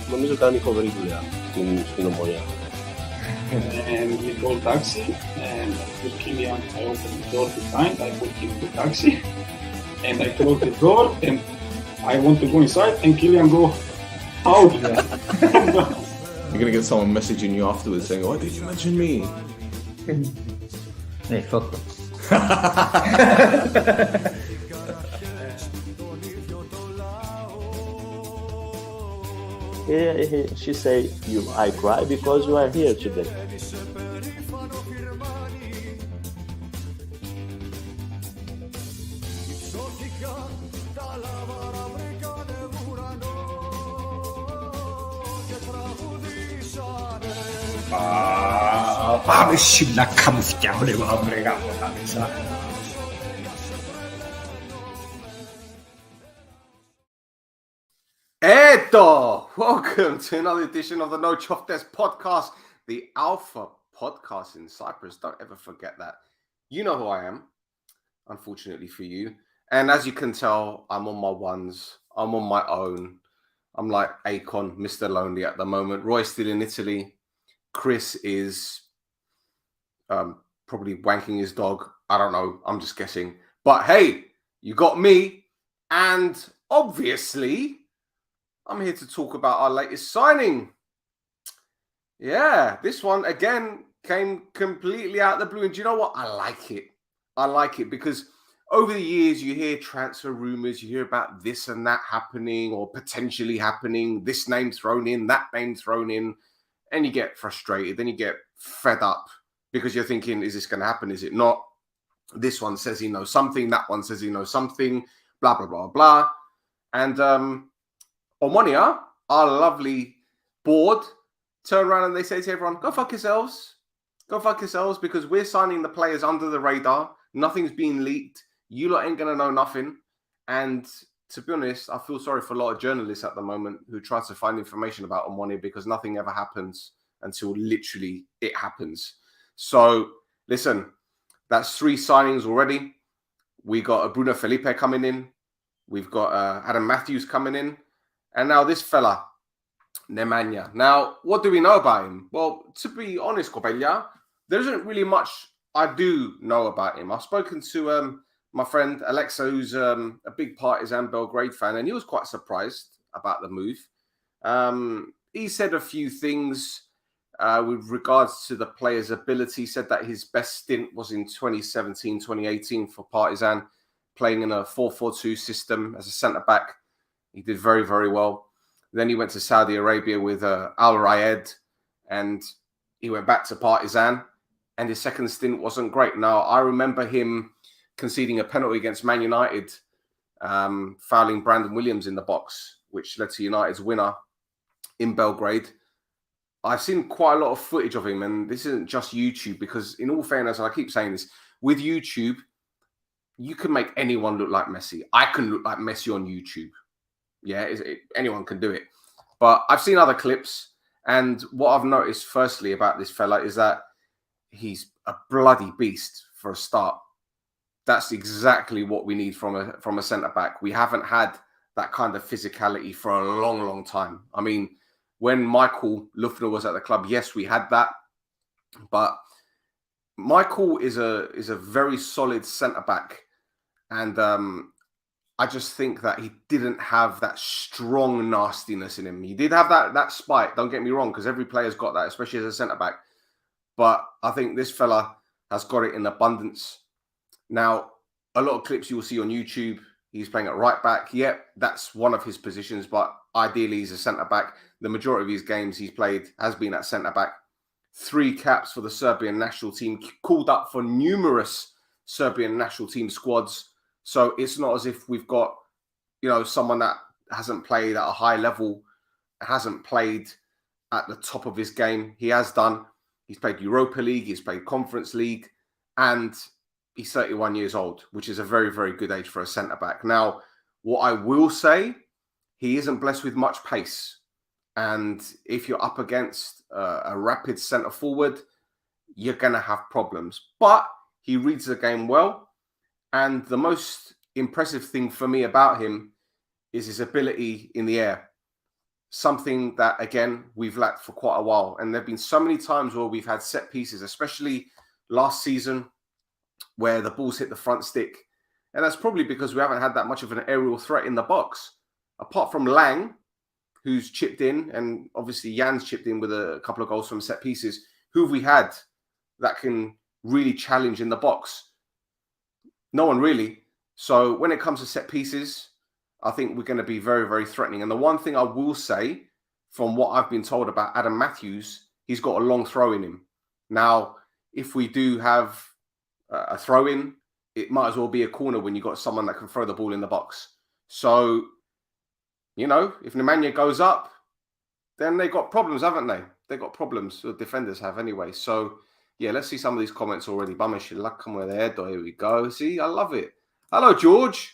νομίζω κάνει φοβερή δουλειά στην Ομόνοια. And we called taxi, and with Kilian, I opened the door behind, I put him in the taxi, and I closed the door, and I want to go inside, and Kilian go out. You're gonna get someone messaging you afterwards saying, "Why did you mention me?" Hey, fuck them. She say, I cry because you are here today. Πάμε να καμουφτιάμε βρεγά από μέσα. Edo! Welcome to another edition of the No Chof Desk podcast, the Alpha podcast in Cyprus. Don't ever forget that. You know who I am, unfortunately for you. And as you can tell, I'm on my ones. I'm on my own. I'm like Akon, Mr. Lonely at the moment. Roy's still in Italy. Chris is probably wanking his dog. I don't know. I'm just guessing. But hey, you got me. And obviously, I'm here to talk about our latest signing. Yeah, this one, again, came completely out of the blue. And do you know what? I like it. I like it because over the years, you hear transfer rumors, you hear about this and that happening or potentially happening, this name thrown in, that name thrown in, and you get frustrated. Then you get fed up because you're thinking, is this going to happen? Is it not? This one says he knows something. That one says he knows something, blah, blah, blah, blah. And Omonoia, our lovely board, turn around and they say to everyone, go fuck yourselves. Go fuck yourselves because we're signing the players under the radar. Nothing's being leaked. You lot ain't going to know nothing. And to be honest, I feel sorry for a lot of journalists at the moment who try to find information about Omonoia because nothing ever happens until literally it happens. So, listen, that's 3 signings already. We got Bruno Felipe coming in. We've got Adam Matthews coming in. And now this fella, Nemanja. Now, what do we know about him? Well, to be honest, Copelia, there isn't really much I do know about him. I've spoken to my friend Alexa, who's a big Partizan Belgrade fan, and he was quite surprised about the move. He said a few things with regards to the player's ability. He said that his best stint was in 2017, 2018 for Partizan, playing in a 4-4-2 system as a centre-back. He did very, very well. Then he went to Saudi Arabia with Al Rayed, and he went back to Partizan, and his second stint wasn't great. Now, I remember him conceding a penalty against Man United, fouling Brandon Williams in the box, which led to United's winner in Belgrade. I've seen quite a lot of footage of him, and this isn't just YouTube, because in all fairness, and I keep saying this, with YouTube, you can make anyone look like Messi. I can look like Messi on YouTube. Yeah, anyone can do it. But I've seen other clips, and what I've noticed firstly about this fella is that he's a bloody beast for a start. That's exactly what we need from a centre-back. We haven't had that kind of physicality for a long, long time. I mean, when Michael Lufner was at the club, yes, we had that. But Michael is a very solid centre-back. And I just think that he didn't have that strong nastiness in him. He did have that spite, don't get me wrong, because every player's got that, especially as a centre-back. But I think this fella has got it in abundance. Now, a lot of clips you will see on YouTube, he's playing at right back. Yep, that's one of his positions, but ideally he's a centre-back. The majority of his games he's played has been at centre-back. 3 caps for the Serbian national team, called up for numerous Serbian national team squads. So it's not as if we've got, someone that hasn't played at a high level, hasn't played at the top of his game. He has done. He's played Europa League, he's played Conference League, and he's 31 years old, which is a very, very good age for a centre-back. Now, what I will say, he isn't blessed with much pace. And if you're up against a rapid centre-forward, you're going to have problems. But he reads the game well. And the most impressive thing for me about him is his ability in the air. something that, again, we've lacked for quite a while. And there have been so many times where we've had set pieces, especially last season, where the ball's hit the front stick. And that's probably because we haven't had that much of an aerial threat in the box. Apart from Lang, who's chipped in, and obviously Jan's chipped in with a couple of goals from set pieces, who have we had that can really challenge in the box? No one really. So when it comes to set pieces, I think we're going to be very, very threatening. And the one thing I will say, from what I've been told about Adam Matthews, he's got a long throw in him. Now, if we do have a throw in, it might as well be a corner when you've got someone that can throw the ball in the box. So, you know, if Nemanja goes up, then they got problems, haven't they? They got problems. The defenders have anyway. So, yeah, let's see some of these comments already. Here we go. See, I love it. Hello, George.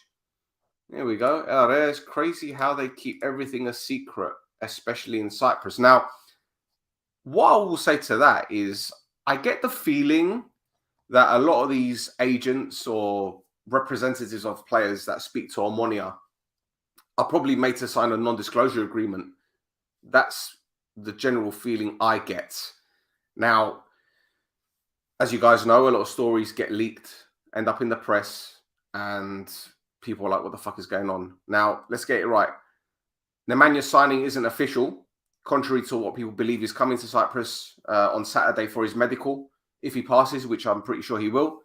There we go. It's crazy how they keep everything a secret, especially in Cyprus. Now, what I will say to that is I get the feeling that a lot of these agents or representatives of players that speak to Omonoia are probably made to sign a non-disclosure agreement. That's the general feeling I get. Now, as you guys know, a lot of stories get leaked, end up in the press, and people are like, what the fuck is going on? Now, let's get it right. Nemanja's signing isn't official, contrary to what people believe. He's coming to Cyprus on Saturday for his medical. If he passes, which I'm pretty sure he will,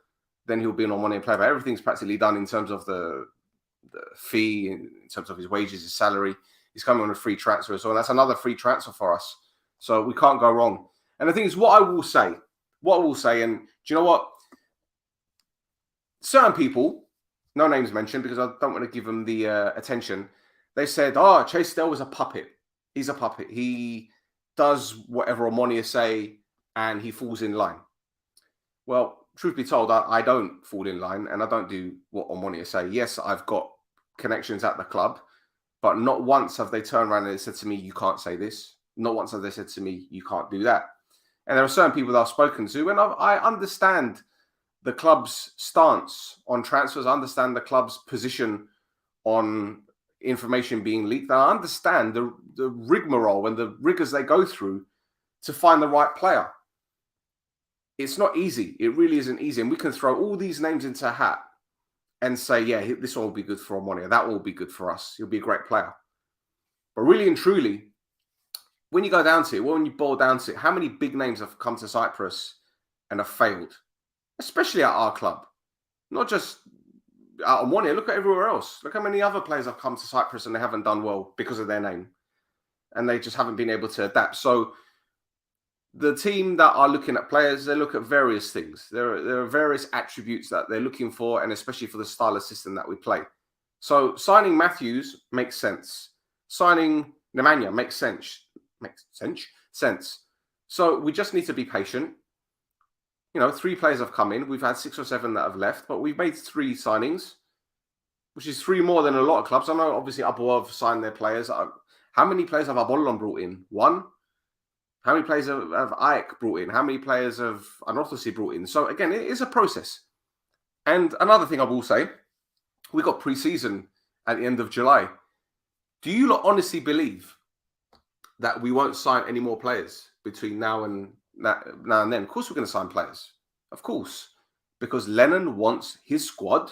then he'll be an Omonoia player. But everything's practically done in terms of the fee, in terms of his wages, his salary. He's coming on a free transfer as well. And that's another free transfer for us. So we can't go wrong. And the thing is, what I will say, and do you know what? Certain people, no names mentioned because I don't want to give them the attention. They said, Chase Stel was a puppet. He's a puppet. He does whatever Omonoia say and he falls in line. Well, truth be told, I don't fall in line and I don't do what Omonoia say. Yes, I've got connections at the club, but not once have they turned around and said to me, you can't say this. Not once have they said to me, you can't do that. And there are certain people that I've spoken to, and I understand the club's stance on transfers. I understand the club's position on information being leaked. And I understand the rigmarole and the rigors they go through to find the right player. It's not easy. It really isn't easy. And we can throw all these names into a hat and say, yeah, this one will be good for Omonoia. That one will be good for us. He'll be a great player. But really and truly, when you go down to it, when you boil down to it, how many big names have come to Cyprus and have failed? Especially at our club. Not just at Omonoia. Look at everywhere else. Look how many other players have come to Cyprus and they haven't done well because of their name. And they just haven't been able to adapt. So the team that are looking at players, they look at various things. There are various attributes that they're looking for, and especially for the style of system that we play. So signing Matthews makes sense. Signing Nemanja makes sense. So we just need to be patient. You know, 3 players have come in. We've had 6 or 7 that have left, but we've made 3 signings, which is 3 more than a lot of clubs. I know, obviously, Apoel have signed their players. How many players have Apollon brought in? 1? How many players have Ajax brought in? How many players have Anorthosis brought in? So, again, it is a process. And another thing I will say, we got pre-season at the end of July. Do you lot honestly believe that we won't sign any more players between now and then? Of course we're going to sign players. Of course. Because Lennon wants his squad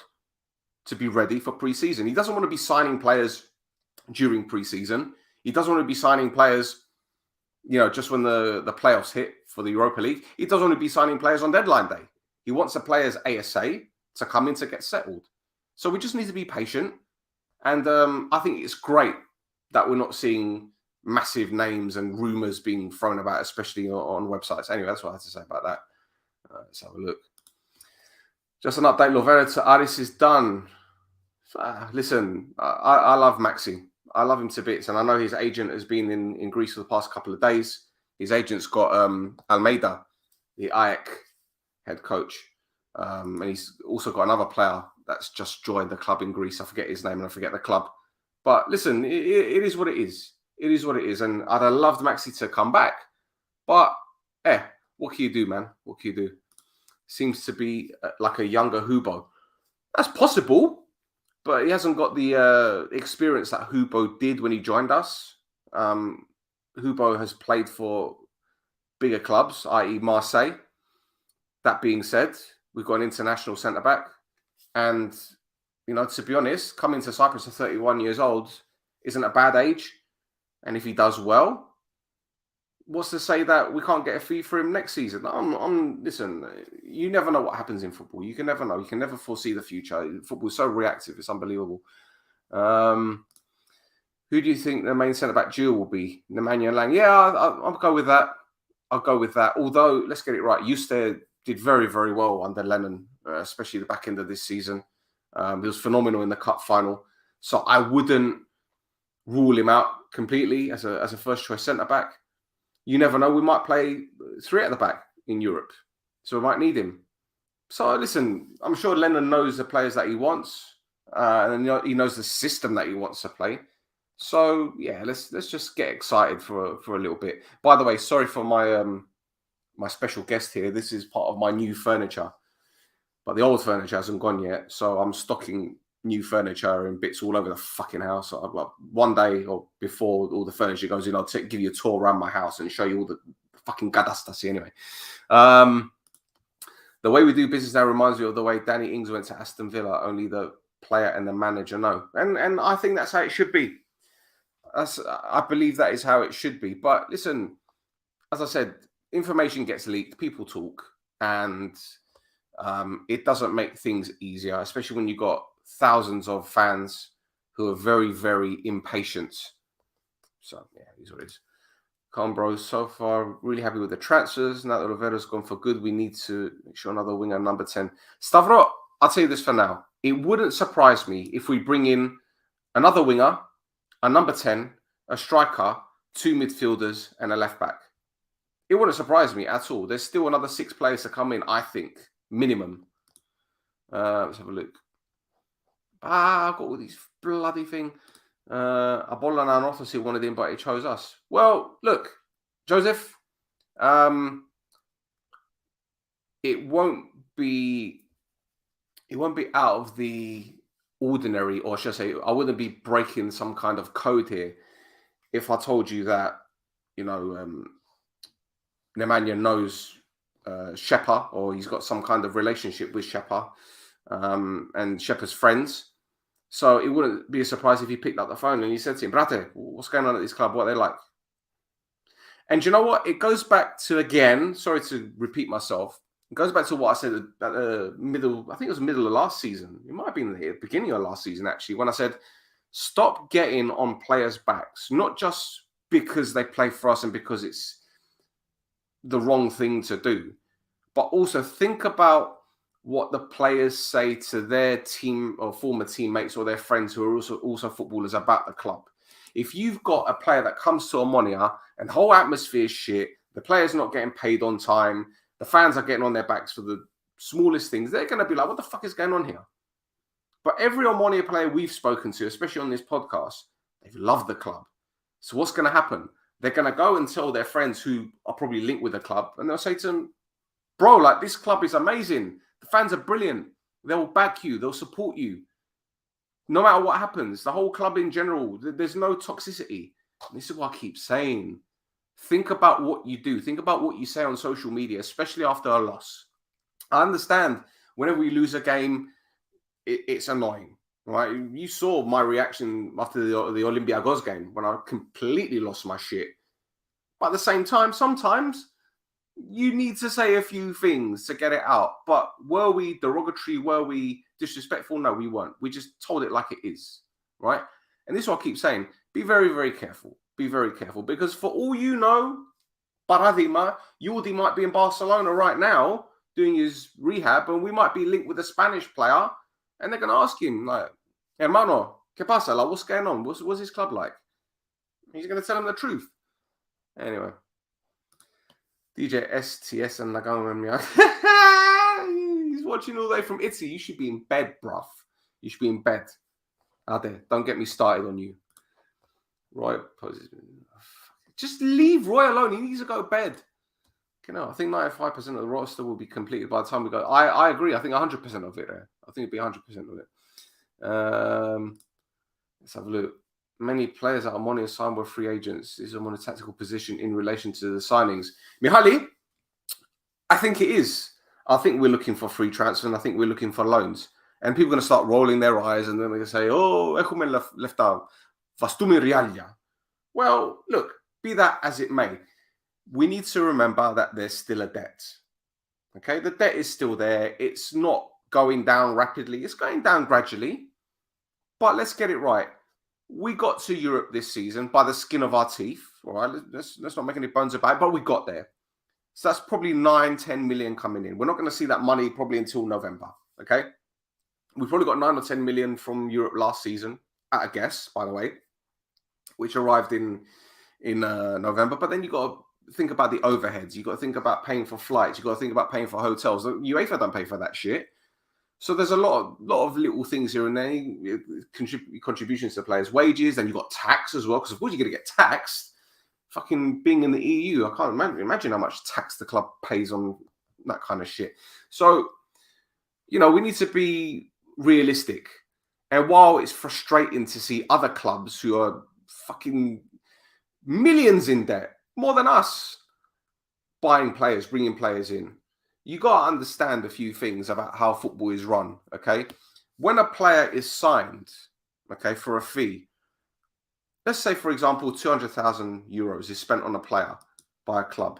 to be ready for pre-season. He doesn't want to be signing players during pre-season. He doesn't want to be signing players, you know, just when the playoffs hit for the Europa League. He doesn't want to be signing players on deadline day. He wants the players ASA to come in to get settled. So we just need to be patient. And I think it's great that we're not seeing massive names and rumours being thrown about, especially on websites. Anyway, that's what I had to say about that. Let's have a look. Just an update. Lovera to Aris is done. Listen, I love Maxi. I love him to bits. And I know his agent has been in Greece for the past couple of days. His agent's got Almeida, the Ajax head coach. And he's also got another player that's just joined the club in Greece. I forget his name and I forget the club. But listen, it is what it is. It is what it is. And I'd have loved Maxi to come back. But, what can you do, man? What can you do? Seems to be like a younger Hubo. That's possible, but he hasn't got the experience that Hubo did when he joined us. Hubo has played for bigger clubs, i.e. Marseille. That being said, we've got an international centre-back. And, to be honest, coming to Cyprus at 31 years old isn't a bad age. And if he does well, what's to say that we can't get a fee for him next season? Listen, you never know what happens in football. You can never know. You can never foresee the future. Football is so reactive. It's unbelievable. Who do you think the main centre-back duo will be? Nemanja Lang? Yeah, I'll go with that. I'll go with that. Although, let's get it right. Stel did very, very well under Lennon, especially the back end of this season. He was phenomenal in the cup final. So I wouldn't rule him out completely as a first-choice centre-back. You never know. We might play 3 at the back in Europe. So we might need him. So listen, I'm sure Lennon knows the players that he wants. And he knows the system that he wants to play. So yeah, let's just get excited for a little bit. By the way, sorry for my my special guest here. This is part of my new furniture, but the old furniture hasn't gone yet. So I'm stocking new furniture and bits all over the fucking house. Like one day or before all the furniture goes in, I'll give you a tour around my house and show you all the fucking gadastasi anyway. The way we do business now reminds me of the way Danny Ings went to Aston Villa. Only the player and the manager know, and I think that's how it should be. I believe that is how it should be. But listen, as I said, information gets leaked, people talk, and it doesn't make things easier, especially when you've got thousands of fans who are very, very impatient. So, yeah, here's what it is. Calm bros, so far, really happy with the transfers. Now that Rivera's gone for good, we need to make sure another winger, number 10. Stavro, I'll tell you this for now. It wouldn't surprise me if we bring in another winger, a number 10, a striker, 2 midfielders, and a left back. It wouldn't surprise me at all. There's still another 6 players to come in, I think, minimum. Let's have a look. I've got all these bloody thing. Abolana and Officer wanted him, but he chose us. Well, look, Joseph, it won't be out of the ordinary, or should I say, I wouldn't be breaking some kind of code here if I told you that, Nemanja knows Shepa, or he's got some kind of relationship with Shepa and Shepa's friends. So it wouldn't be a surprise if he picked up the phone and he said to him, Brate, what's going on at this club? What are they like? And you know what? It goes back to, again, sorry to repeat myself, it goes back to what I said at the middle, I think it was the middle of last season. It might have been the beginning of last season, actually, when I said, stop getting on players' backs, not just because they play for us and because it's the wrong thing to do, but also think about what the players say to their team or former teammates or their friends who are also footballers about the club. If you've got a player that comes to Omonoia and the whole atmosphere is shit, the player's not getting paid on time, the fans are getting on their backs for the smallest things, they're going to be like, what the fuck is going on here? But every Omonoia player we've spoken to, especially on this podcast, they've loved the club. So what's going to happen? They're going to go and tell their friends who are probably linked with the club, and they'll say to them, bro, like, this club is amazing. The fans are brilliant. They'll back you. They'll support you. No matter what happens, the whole club in general, there's no toxicity. And this is what I keep saying. Think about what you do. Think about what you say on social media, especially after a loss. I understand whenever we lose a game, it's annoying, right? You saw my reaction after the Olympiacos game when I completely lost my shit. But at the same time, sometimes you need to say a few things to get it out. But were we derogatory? Were we disrespectful? No, we weren't. We just told it like it is, right? And this is what I keep saying. Be very, very careful. Be very careful. Because for all you know, Paradima, Jordi might be in Barcelona right now doing his rehab, and we might be linked with a Spanish player, and they're going to ask him, like, hermano, ¿qué pasa? Like, what's going on? What's his club like? He's going to tell him the truth. Anyway. DJ STS and Nagano. He's watching all the way from Italy. You should be in bed, bruv. You should be in bed. Out there. Don't get me started on you. Roy, just leave Roy alone. He needs to go to bed. I think 95% of the roster will be completed by the time we go. I agree. I think 100% of it there. I think it'd be 100% of it. Let's have a look. many players that Omonoia signed were free agents? Is Omonoia tactical position in relation to the signings? Mihaly, I think it is. I think we're looking for free transfer, and I think we're looking for loans. And people are going to start rolling their eyes, and then they're going to say, "Oh, Ekumen left out. Vastumi Realia." Well, look, be that as it may, we need to remember that there's still a debt. Okay, the debt is still there. It's not going down rapidly. It's going down gradually. But let's get it right. We got to Europe this season by the skin of our teeth. All right, let's not make any bones about it, but we got there. So that's probably 9-10 million coming in. We're not going to see that money probably until November. Okay, we've probably got 9 or 10 million from Europe last season, at a guess, by the way, which arrived in November. But then you got to think about the overheads. You got to think about paying for flights. You got to think about paying for hotels. UEFA don't pay for that shit. So there's a lot of little things here and there. Contributions to players' wages. Then you got tax as well, because of course you're going to get taxed. Fucking being in the EU, I can't imagine how much tax the club pays on that kind of shit. So, you know, we need to be realistic. And while it's frustrating to see other clubs who are fucking millions in debt, more than us, buying players, bringing players in, you got to understand a few things about how football is run, okay? When a player is signed, okay, for a fee, let's say, for example, 200,000 euros is spent on a player by a club.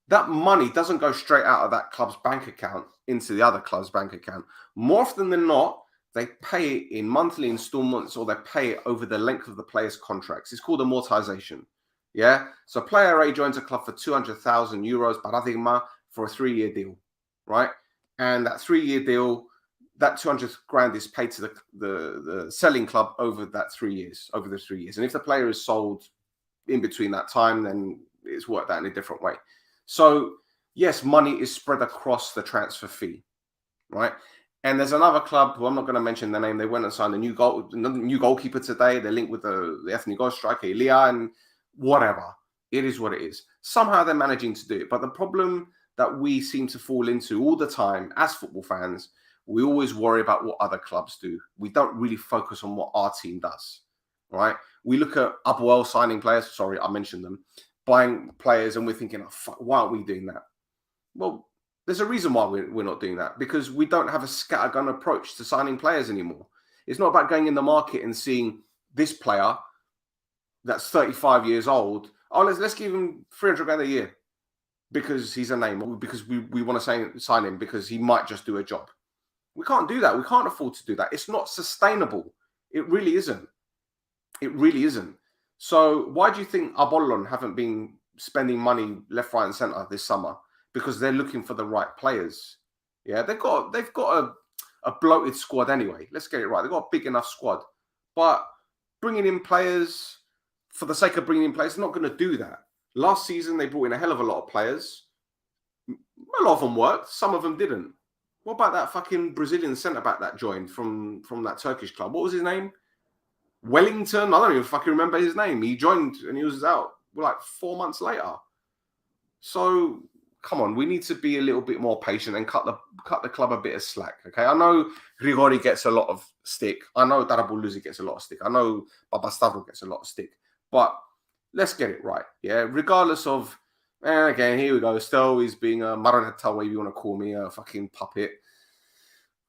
That money doesn't go straight out of that club's bank account into the other club's bank account. More often than not, they pay it in monthly installments, or they pay it over the length of the player's contracts. It's called amortization. Yeah? So player A joins a club for 200,000 euros, paradigma, for a 3-year deal, right? And that 3-year deal, that 200 grand is paid to the selling club over that 3 years, over the 3 years. And if the player is sold in between that time, then it's worked out in a different way. So yes, money is spread across the transfer fee, right? And there's another club who I'm not going to mention their name. They went and signed a new goalkeeper today. They're linked with the ethnic goal striker, Elia, and whatever. It is what it is. Somehow they're managing to do it. But the problem that we seem to fall into all the time as football fans, we always worry about what other clubs do. We don't really focus on what our team does, right? We look at Apoel signing players. Sorry, I mentioned them. Buying players, and we're thinking, oh, fuck, why aren't we doing that? Well, there's a reason why we're not doing that, because we don't have a scattergun approach to signing players anymore. It's not about going in the market and seeing this player that's 35 years old. Oh, let's give him 300 grand a year because he's a name, or because we want to sign him because he might just do a job. We can't do that. We can't afford to do that. It's not sustainable. It really isn't. It really isn't. So why do you think Apollon haven't been spending money left, right, and centre this summer? Because they're looking for the right players. Yeah, they've got a bloated squad anyway. Let's get it right. They've got a big enough squad. But bringing in players for the sake of bringing in players, they're not going to do that. Last season, they brought in a hell of a lot of players. A lot of them worked. Some of them didn't. What about that fucking Brazilian centre-back that joined from that Turkish club? What was his name? Wellington? I don't even fucking remember his name. He joined and he was out like 4 months later. So, come on, we need to be a little bit more patient and cut the club a bit of slack, okay? I know Grigori gets a lot of stick. I know Darabuluzi gets a lot of stick. I know Papastavro gets a lot of stick. But let's get it right, yeah? Regardless of, again, here we go. Stel is being a marionette, whatever you want to call me, a fucking puppet.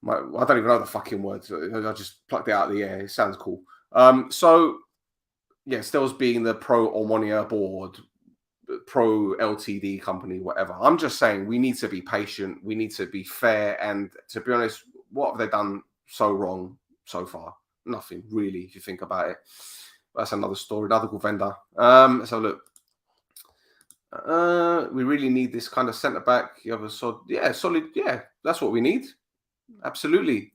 I don't even know the fucking words. I just plucked it out of the air. It sounds cool. So, yeah, Stel's being the pro Omonoia board, pro LTD company, whatever. I'm just saying we need to be patient. We need to be fair. And to be honest, what have they done so wrong so far? Nothing, really, if you think about it. That's another story. Another good vendor. So look, we really need this kind of centre back. You have a solid. Yeah, that's what we need. Absolutely.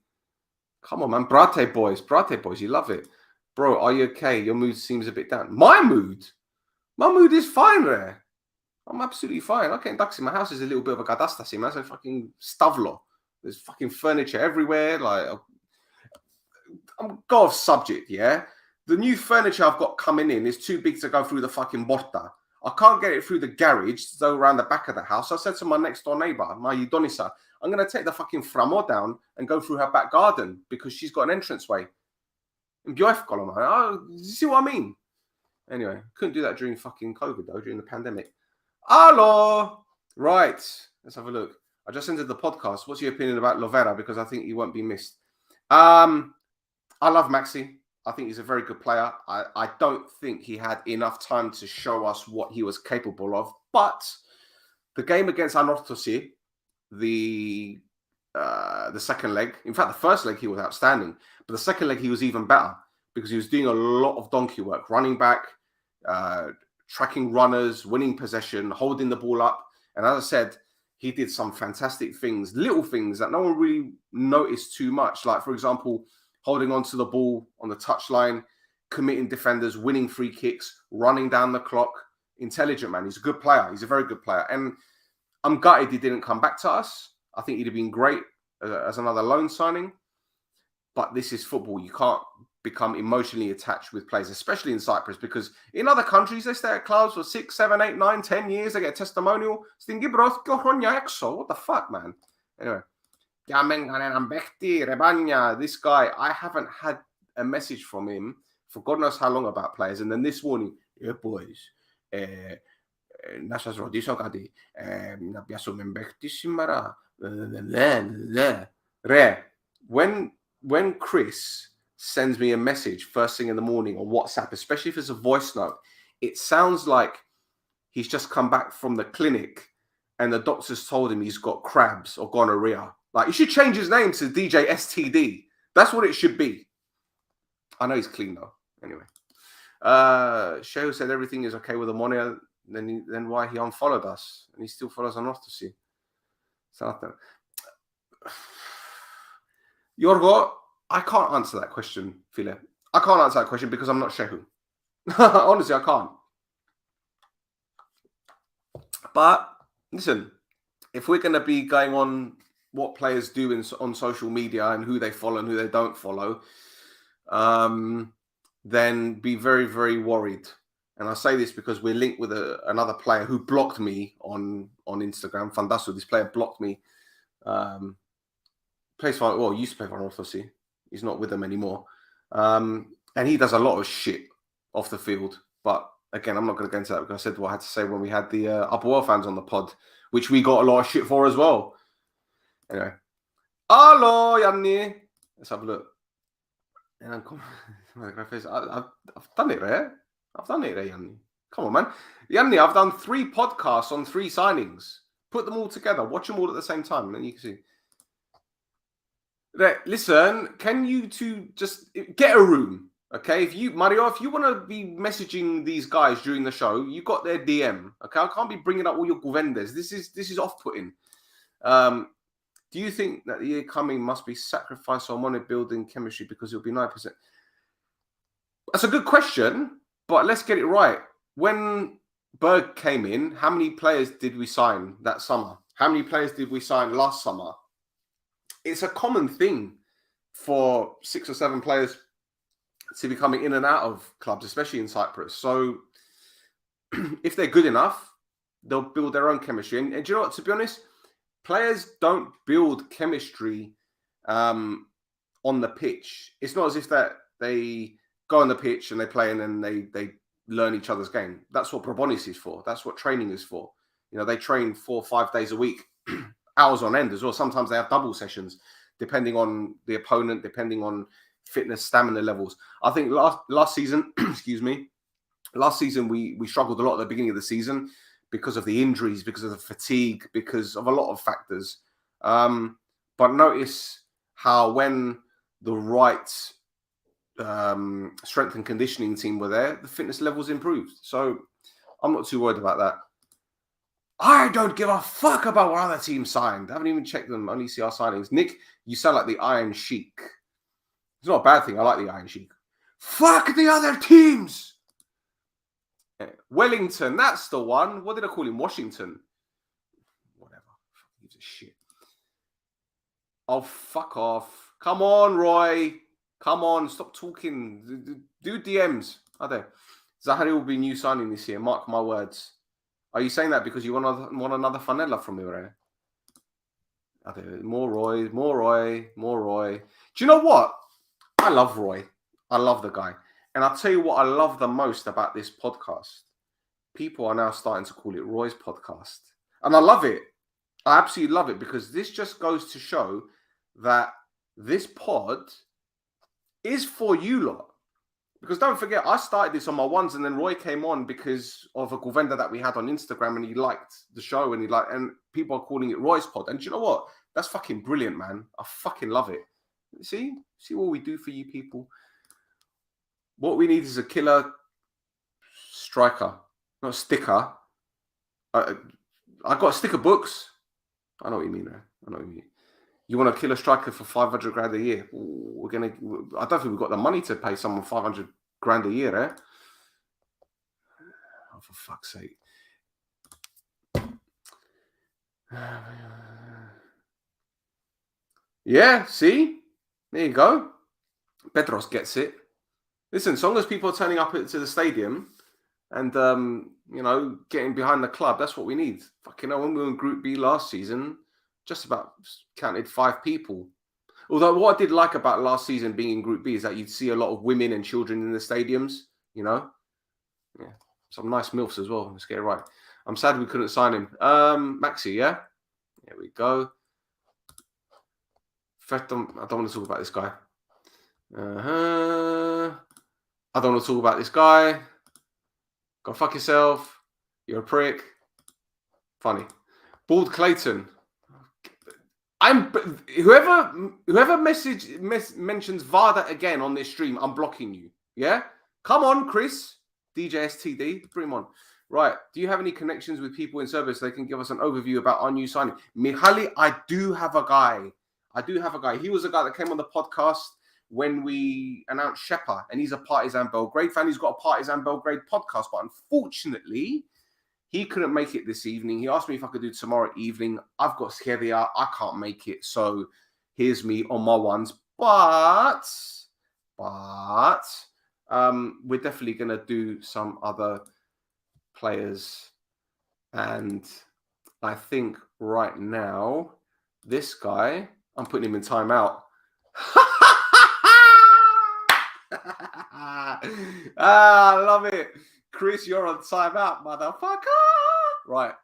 Come on, man. Brate boys, you love it. Bro, are you okay? Your mood seems a bit down. My mood is fine there. I'm absolutely fine. Okay, Daxi, my house is a little bit of a gadastasi, man. It's a fucking stavlo. There's fucking furniture everywhere. Like, I'm go off subject, yeah? The new furniture I've got coming in is too big to go through the fucking porta. I can't get it through the garage to go around the back of the house. So I said to my next door neighbor, my Udonisa, I'm going to take the fucking framo down and go through her back garden because she's got an entranceway. Bjoefkola, man. Oh, you see what I mean? Anyway, couldn't do that during fucking COVID, though, during the pandemic. Hello! Right, let's have a look. I just entered the podcast. What's your opinion about Lovera? Because I think he won't be missed. I love Maxi. I think he's a very good player. I don't think he had enough time to show us what he was capable of. But the game against Anorthosi, the second leg, in fact, the first leg he was outstanding. But the second leg he was even better because he was doing a lot of donkey work, running back, tracking runners, winning possession, holding the ball up. And as I said, he did some fantastic things, little things that no one really noticed too much. Like, for example, holding onto the ball on the touchline, committing defenders, winning free kicks, running down the clock. Intelligent, man. He's a good player. He's a very good player. And I'm gutted he didn't come back to us. I think he'd have been great as another loan signing. But this is football. You can't become emotionally attached with players, especially in Cyprus, because in other countries, they stay at clubs for 6, 7, 8, 9, 10 years. They get a testimonial. What the fuck, man? Anyway. This guy, I haven't had a message from him for God knows how long about players. And then this morning, yeah, boys, when Chris sends me a message first thing in the morning on WhatsApp, especially if it's a voice note, it sounds like he's just come back from the clinic and the doctors told him he's got crabs or gonorrhea. Like, he should change his name to DJ STD. That's what it should be. I know he's clean, though. Anyway. Shehu said everything is okay with Omonoia. Then why he unfollowed us? And he still follows Anorthosi. Yorgo, I can't answer that question, Phile. I can't answer that question because I'm not Shehu. Honestly, I can't. But, listen, if we're going to be going on what players do on social media and who they follow and who they don't follow, then be very, very worried. And I say this because we're linked with another player who blocked me on Instagram. Fandasu, this player blocked me. Used to play for Anorthosi. He's not with them anymore. And he does a lot of shit off the field. But again, I'm not going to go into that because I said what I had to say when we had the Upper World fans on the pod, which we got a lot of shit for as well. Anyway. Hello, Yanni. Let's have a look. And I've done it, right? I've done it, Yanni. Come on, man. Yanni, I've done 3 podcasts on 3 signings. Put them all together. Watch them all at the same time. And then you can see. Right, listen, can you two just get a room? Okay, Mario, if you want to be messaging these guys during the show, you got their DM. Okay, I can't be bringing up all your Guvendes. This is off-putting. Do you think that the year coming must be sacrificed on money building chemistry because it'll be 9%? That's a good question, but let's get it right. When Berg came in, how many players did we sign that summer? How many players did we sign last summer? It's a common thing for 6 or 7 players to be coming in and out of clubs, especially in Cyprus. So if they're good enough, they'll build their own chemistry. And do you know what, to be honest, players don't build chemistry on the pitch. It's not as if that they go on the pitch and they play and then they learn each other's game. That's what Probonis is for. That's what training is for. You know, they train 4 or 5 days a week, hours on end as well. Sometimes they have double sessions, depending on the opponent, depending on fitness, stamina levels. I think last season, last season we struggled a lot at the beginning of the season because of the injuries, because of the fatigue, because of a lot of factors. But notice how when the right strength and conditioning team were there, the fitness levels improved. So I'm not too worried about that. I don't give a fuck about what other teams signed. I haven't even checked them, only see our signings. Nick, you sound like the Iron Sheik. It's not a bad thing. I like the Iron Sheik. Fuck the other teams. Wellington, that's the one. What did I call him? Washington. Whatever. He gives a shit. Oh, fuck off. Come on, Roy. Come on. Stop talking. Do DMs. Are there? Zahari will be new signing this year. Mark my words. Are you saying that because you want another Fanella from me, right? More Roy. Do you know what? I love Roy. I love the guy. And I'll tell you what I love the most about this podcast. People are now starting to call it Roy's podcast. And I love it. I absolutely love it because this just goes to show that this pod is for you lot. Because don't forget, I started this on my ones and then Roy came on because of a Govenda that we had on Instagram and he liked the show and people are calling it Roy's pod. And do you know what? That's fucking brilliant, man. I fucking love it. See what we do for you people. What we need is a killer striker, not a sticker. I got sticker books. I know what you mean, man. I know what you mean. You want a killer striker for 500 grand a year? I don't think we've got the money to pay someone 500 grand a year, eh? Oh, for fuck's sake. Yeah, see? There you go. Pedros gets it. Listen, as long as people are turning up to the stadium and, getting behind the club, that's what we need. Fucking hell, when we were in Group B last season, just about counted 5 people. Although what I did like about last season being in Group B is that you'd see a lot of women and children in the stadiums, Yeah. Some nice MILFs as well. Let's get it right. I'm sad we couldn't sign him. Maxi, yeah? There we go. I don't want to talk about this guy. I don't want to talk about this guy. Go fuck yourself. You're a prick. Funny. Bald Clayton. Whoever mentions Varda again on this stream, I'm blocking you. Yeah? Come on, Chris. DJ STD. Bring him on. Right. Do you have any connections with people in Serbia so they can give us an overview about our new signing? Mihaly, I do have a guy. He was a guy that came on the podcast when we announced Shepa, and he's a Partizan Belgrade fan. He's got a Partizan Belgrade podcast, but unfortunately, he couldn't make it this evening. He asked me if I could do tomorrow evening. I've got Skeria. I can't make it, so here's me on my ones. But we're definitely going to do some other players, and I think right now, this guy, I'm putting him in timeout. I love it. Chris, you're on timeout, motherfucker. Right.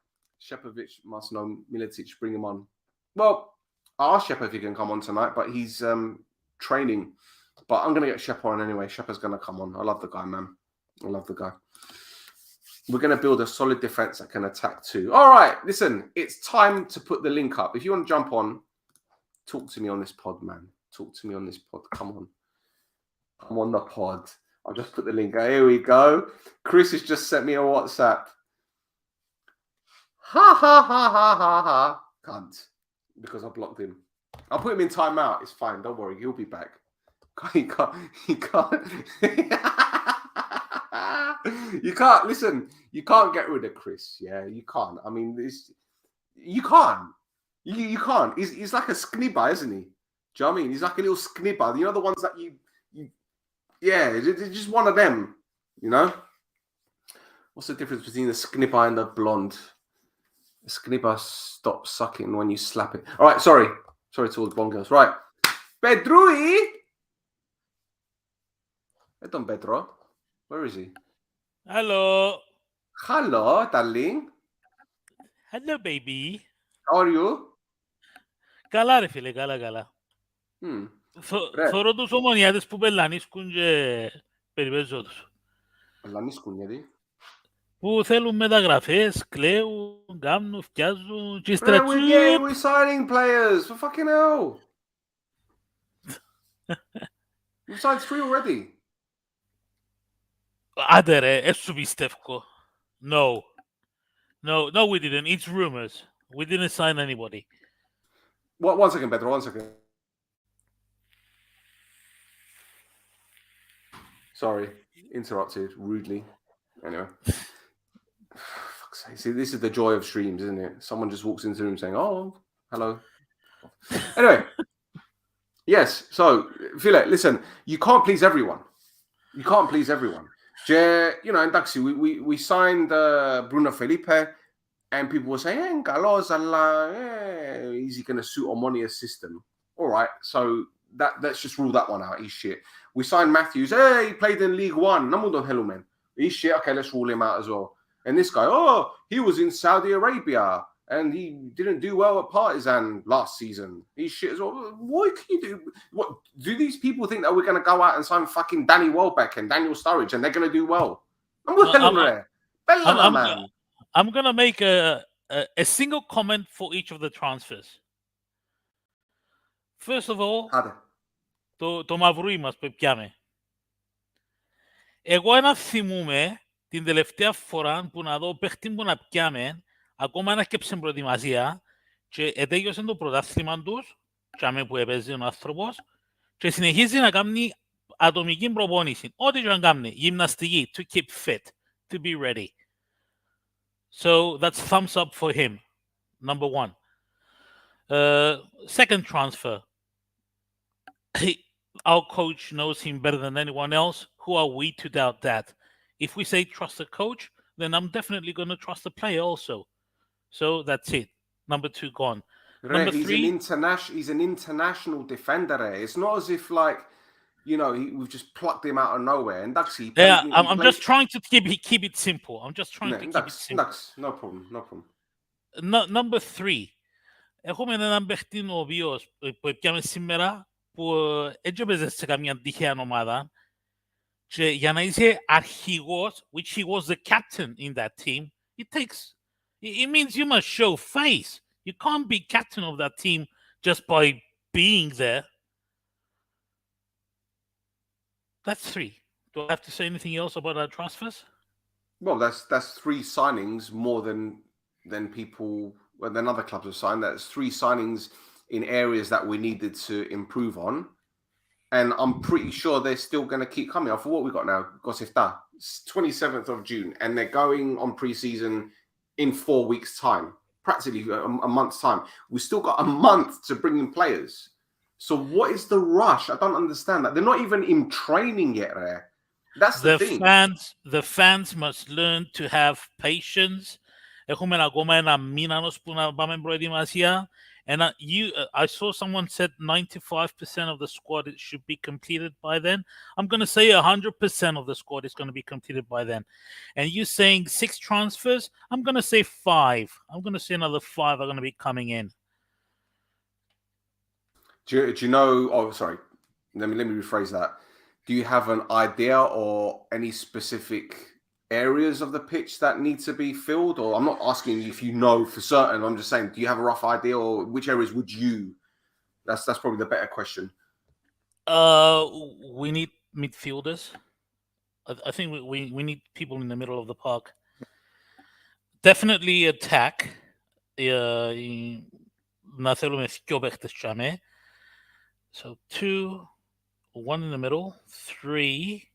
Shepovic must know Miletic. Bring him on. Well, I asked Shepa if he can come on tonight, but he's training. But I'm going to get Shepa on anyway. Shepa's going to come on. I love the guy, man. I love the guy. We're going to build a solid defense that can attack too. All right. Listen, it's time to put the link up. If you want to jump on, talk to me on this pod, man. Talk to me on this pod. Come on. I'm on the pod. I'll just put the link. Here we go. Chris has just sent me a WhatsApp. Ha, ha, ha, ha, ha, ha. Cunt. Because I blocked him. I'll put him in timeout. It's fine. Don't worry. He'll be back. He can't. You can't. Listen, you can't get rid of Chris. Yeah, you can't. I mean, you can't. You can't. He's like a sknibber, isn't he? Do you know what I mean? He's like a little sknibber. You know the ones that you yeah, it's just one of them, What's the difference between the sknibber and the blonde? The sknibber stops sucking when you slap it. All right, sorry to all the blonde girls. Right, Pedrui. Pedro. Where is he? Hello, darling. hello, baby. How are you? Καλά ρε φίλε, καλά. Θωρώ τους ομονιάτες που πελανίσκουν και περιπέζω τους. Πελανίσκουν γιατί? Που θέλουν μεταγραφές, κλαίουν, κάνουν, φτιάζουν και We're signing players, for fucking hell. We've signed 3 already. Άντε ρε, έσου πιστεύω. No, we didn't. It's rumors. We didn't sign anybody. One second, Pedro, 1 second. Sorry, interrupted rudely. Anyway. Fuck's sake. See, this is the joy of streams, isn't it? Someone just walks into the room saying, oh, hello. Anyway. Yes, so, Philip, listen, you can't please everyone. Εντάξει, we signed Bruno Felipe, and people were saying, is he going to suit Omonia's system? All right, so let's just rule that one out. He's shit. We signed Matthews. Hey, he played in League One. Namudon Helumen. He's shit. Okay, let's rule him out as well. And this guy, oh, he was in Saudi Arabia and he didn't do well at Partizan last season. He's shit as well. What can you do? What do these people think that we're going to go out and sign fucking Danny Welbeck and Daniel Sturridge and they're going to do well? I'm going to make a single comment for each of the transfers. First of all, το μαυρούι μας που πιάμε. Εγώ ένα θυμούμαι την τελευταία φορά που να δω παίχτη που να πιάμε, ακόμα να σκέψε προετοιμασία και ετέγιωσε το πρωτάθλημα τους, και που έπαιζε ο άνθρωπος, και συνεχίζει να κάνει ατομική προπόνηση. Ό,τι και να κάνει, γυμναστική, to keep fit, to be ready. So that's thumbs up for him, number one. Second transfer. Our coach knows him better than anyone else. Who are we to doubt that? If we say trust the coach, then I'm definitely going to trust the player also. So that's it. Number 2 gone. Number 3. He's an international defender. It's not as if we've just plucked him out of nowhere. And that's I'm just trying to keep it simple. I'm just trying to keep it simple. No problem. Number 3. Έχουμε έναν παίχτη ο οποίος που έπιαμε σήμερα που έτσι έπαιζε σε καμία τυχαία ομάδα και για να είσαι αρχηγός, which he was the captain in that team, it means you must show face. You can't be captain of that team just by being there. That's 3. Do I have to say anything else about our transfers? Well, that's 3 signings more than other clubs have signed. That's 3 signings in areas that we needed to improve on. And I'm pretty sure they're still going to keep coming. For what we got now, Gosifta, it's 27th of June, and they're going on pre-season in 4 weeks' time, practically a month's time. We've still got a month to bring in players. So what is the rush? I don't understand that. They're not even in training yet there. That's the thing. The fans must learn to have patience. Έχουμε ακόμα ένα μήνα που να πάμε προετοιμασία. And I saw someone said 95% of the squad should be completed by then. I'm going to say 100% of the squad is going to be completed by then. And you saying 6 transfers? I'm going to say 5. I'm going to say another 5 are going to be coming in. Do you know? Oh, sorry. Let me rephrase that. Do you have an idea or any specific areas of the pitch that need to be filled? Or I'm not asking if you know for certain. I'm just saying, do you have a rough idea, or which areas would you? That's probably the better question. We need midfielders. I think we need people in the middle of the park. Definitely attack. Να θέλουμε 2 παίχτες τσάμε. So 2, 1 in the middle, 3.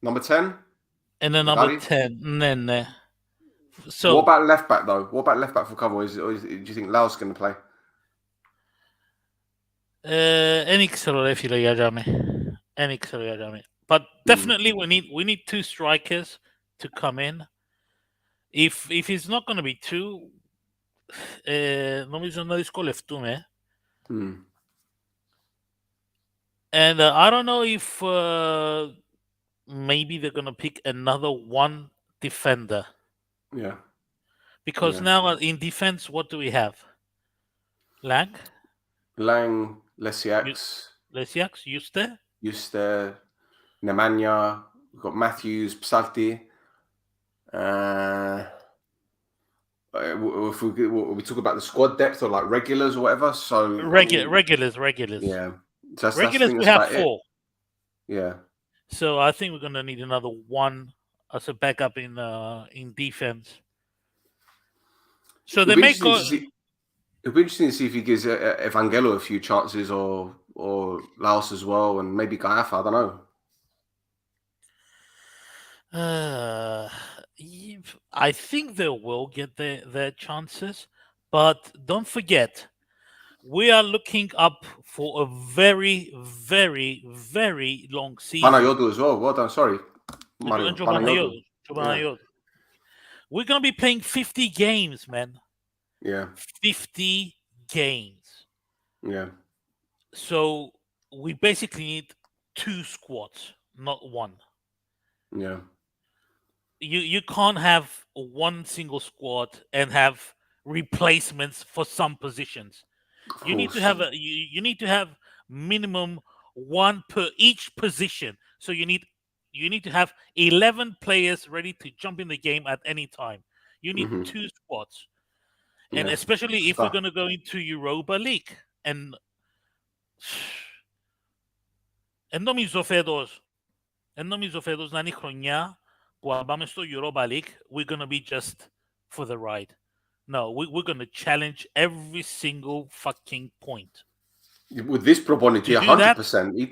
Number 10? And then number 10. Ναι. So what about left back though? What about left back for cover? Do you think Laos going to play? Δεν ξέρω ρε φίλε για τζάμε. But definitely we need 2 strikers to come in. If it's not going to be 2, νομίζω να δυσκολευτούμε. And I don't know if maybe they're going to pick another 1 defender. Yeah. Because now in defense, what do we have? Lang, Lesiaks, Juste, Nemanja. We've got Matthews, Psalti. If we talk about the squad depth or like regulars or whatever, so regulars. Yeah. So regulars we have 4. Yeah. So I think we're going to need another 1 as a backup in defense. So they may go. It'll be interesting to see if he gives Evangelo a few chances, or Laos as well, and maybe Gaiafa. I don't know. I think they will get their chances, but don't forget, we are looking up for a very, very, very long season. Panayodu as well. Well done. Sorry. Panayodu. Yeah. We're going to be playing 50 games, man. Yeah. 50 games. Yeah. So we basically need 2 squads, not 1. Yeah. You can't have one single squad and have replacements for some positions. You need to have you need to have minimum 1 per each position. So you need to have 11 players ready to jump in the game at any time. You need 2 squads. And Yeah. especially if we're going to go into Europa League and νομίζω φέτος να είναι η χρονιά που πάμε στο Europa League, we're going to be just for the ride. No, we're going to challenge every single fucking point. With this Probonity, 100%. He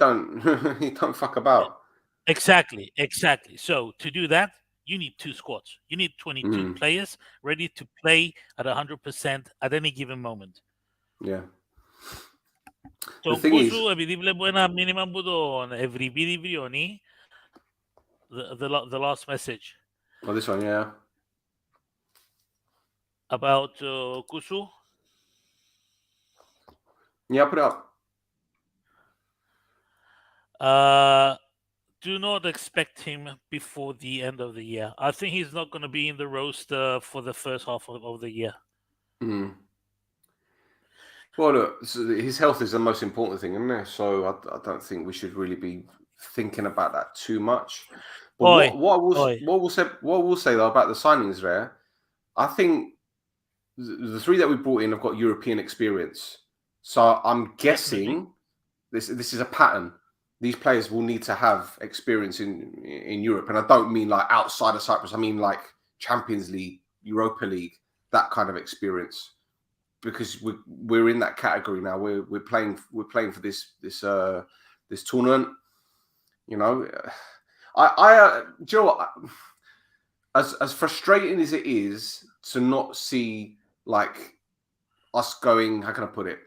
don't fuck about. Exactly. So to do that, you need 2 squads. You need 22 players ready to play at 100% at any given moment. Yeah. Τον Κούσου, επειδή βλέπω ένα μήνυμα από τον Ευρυπίδη Βριονή, the last message. Oh, this one, yeah. About Kusu. Yeah, put it up. Do not expect him before the end of the year. I think he's not going to be in the roster for the first half of the year. Well, look, his health is the most important thing, isn't it? So I don't think we should really be thinking about that too much. But what we'll say though about the signings there, I think the 3 that we brought in have got European experience. So I'm guessing this is a pattern. These players will need to have experience in Europe, and I don't mean like outside of Cyprus. I mean like Champions League, Europa League, that kind of experience. Because we're in that category now. We're playing for this tournament. You know, do you know what? As frustrating as it is to not see like us going. How can I put it?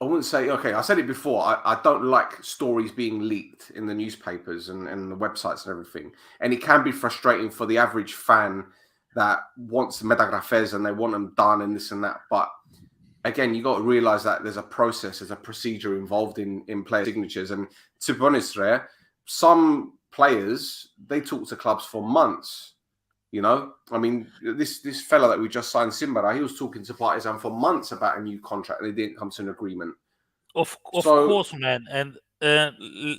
I wouldn't say, okay, I said it before. I don't like stories being leaked in the newspapers and the websites and everything. And it can be frustrating for the average fan that wants metagrafes and they want them done and this and that. But again, you got to realize that there's a process, there's a procedure involved in player signatures. And to be honest, some players, they talk to clubs for months. You know, I mean, this fella that we just signed, Simbara, he was talking to Partizan for months about a new contract and they didn't come to an agreement. Of course, man. And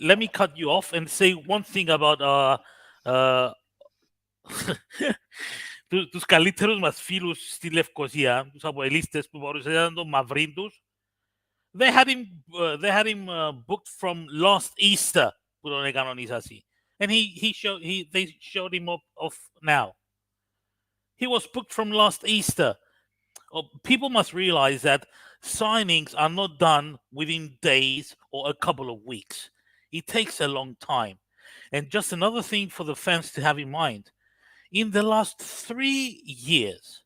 let me cut you off and say one thing about τους καλύτερους μας φίλους στη Λευκοσία, τους αποελίστες που παρουσιάζαν τον Μαυρίν τους. They had him booked from last Easter που τον έκαναν ίσαση. And they showed him off now. He was booked from last Easter. People must realize that signings are not done within days or a couple of weeks. It takes a long time. And just another thing for the fans to have in mind. In the last 3 years,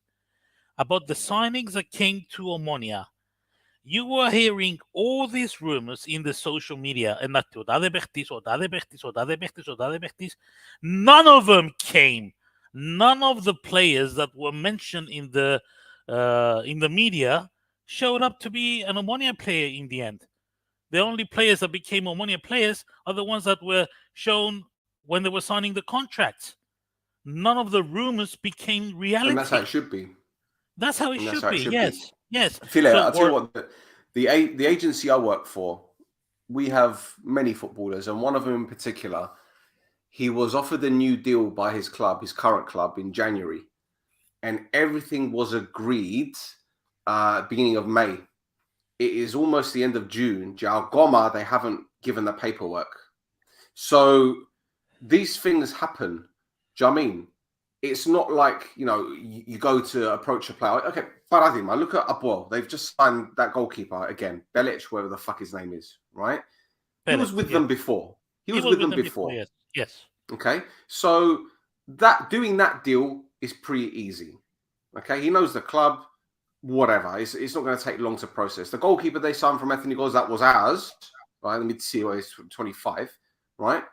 about the signings that came to Omonoia, you were hearing all these rumors in the social media, and none of them came. None of the players that were mentioned in the media showed up to be an Omonoia player in the end. The only players that became Omonoia players are the ones that were shown when they were signing the contracts. None of the rumors became reality. And that's how it should be. That's how it should be. Yes. Phil, I'll tell you what, the agency I work for, we have many footballers, and one of them in particular, he was offered a new deal by his club, his current club, in January. And everything was agreed beginning of May. It is almost the end of June. Goma, they haven't given the paperwork. So these things happen. Do you know what I mean? It's not like, you know, you go to approach a player. Okay, Paradigma, look at Abuel. They've just signed that goalkeeper again. Belic, whatever the fuck his name is, right? He was with them before. He was with them before. Yes. Okay, so doing that deal is pretty easy. Okay, he knows the club, whatever. It's not going to take long to process. The goalkeeper they signed from Ethnikos, that was ours, right? The mid-COA is 25, right?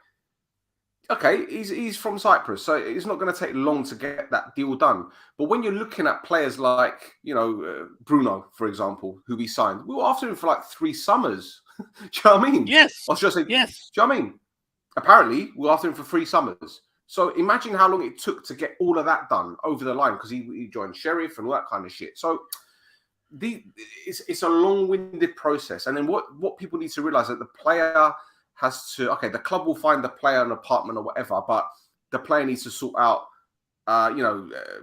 Okay, he's from Cyprus, so it's not going to take long to get that deal done. But when you're looking at players like, you know, Bruno, for example, who we signed, we were after him for like 3 summers. Do you know what I mean? Yes. I was just saying, Yes. do you know what I mean? Apparently, we're after him for 3 summers. So imagine how long it took to get all of that done over the line because he joined Sheriff and all that kind of shit. So it's a long-winded process. And then what people need to realize that the player has to, okay, the club will find the player an apartment or whatever, but the player needs to sort out,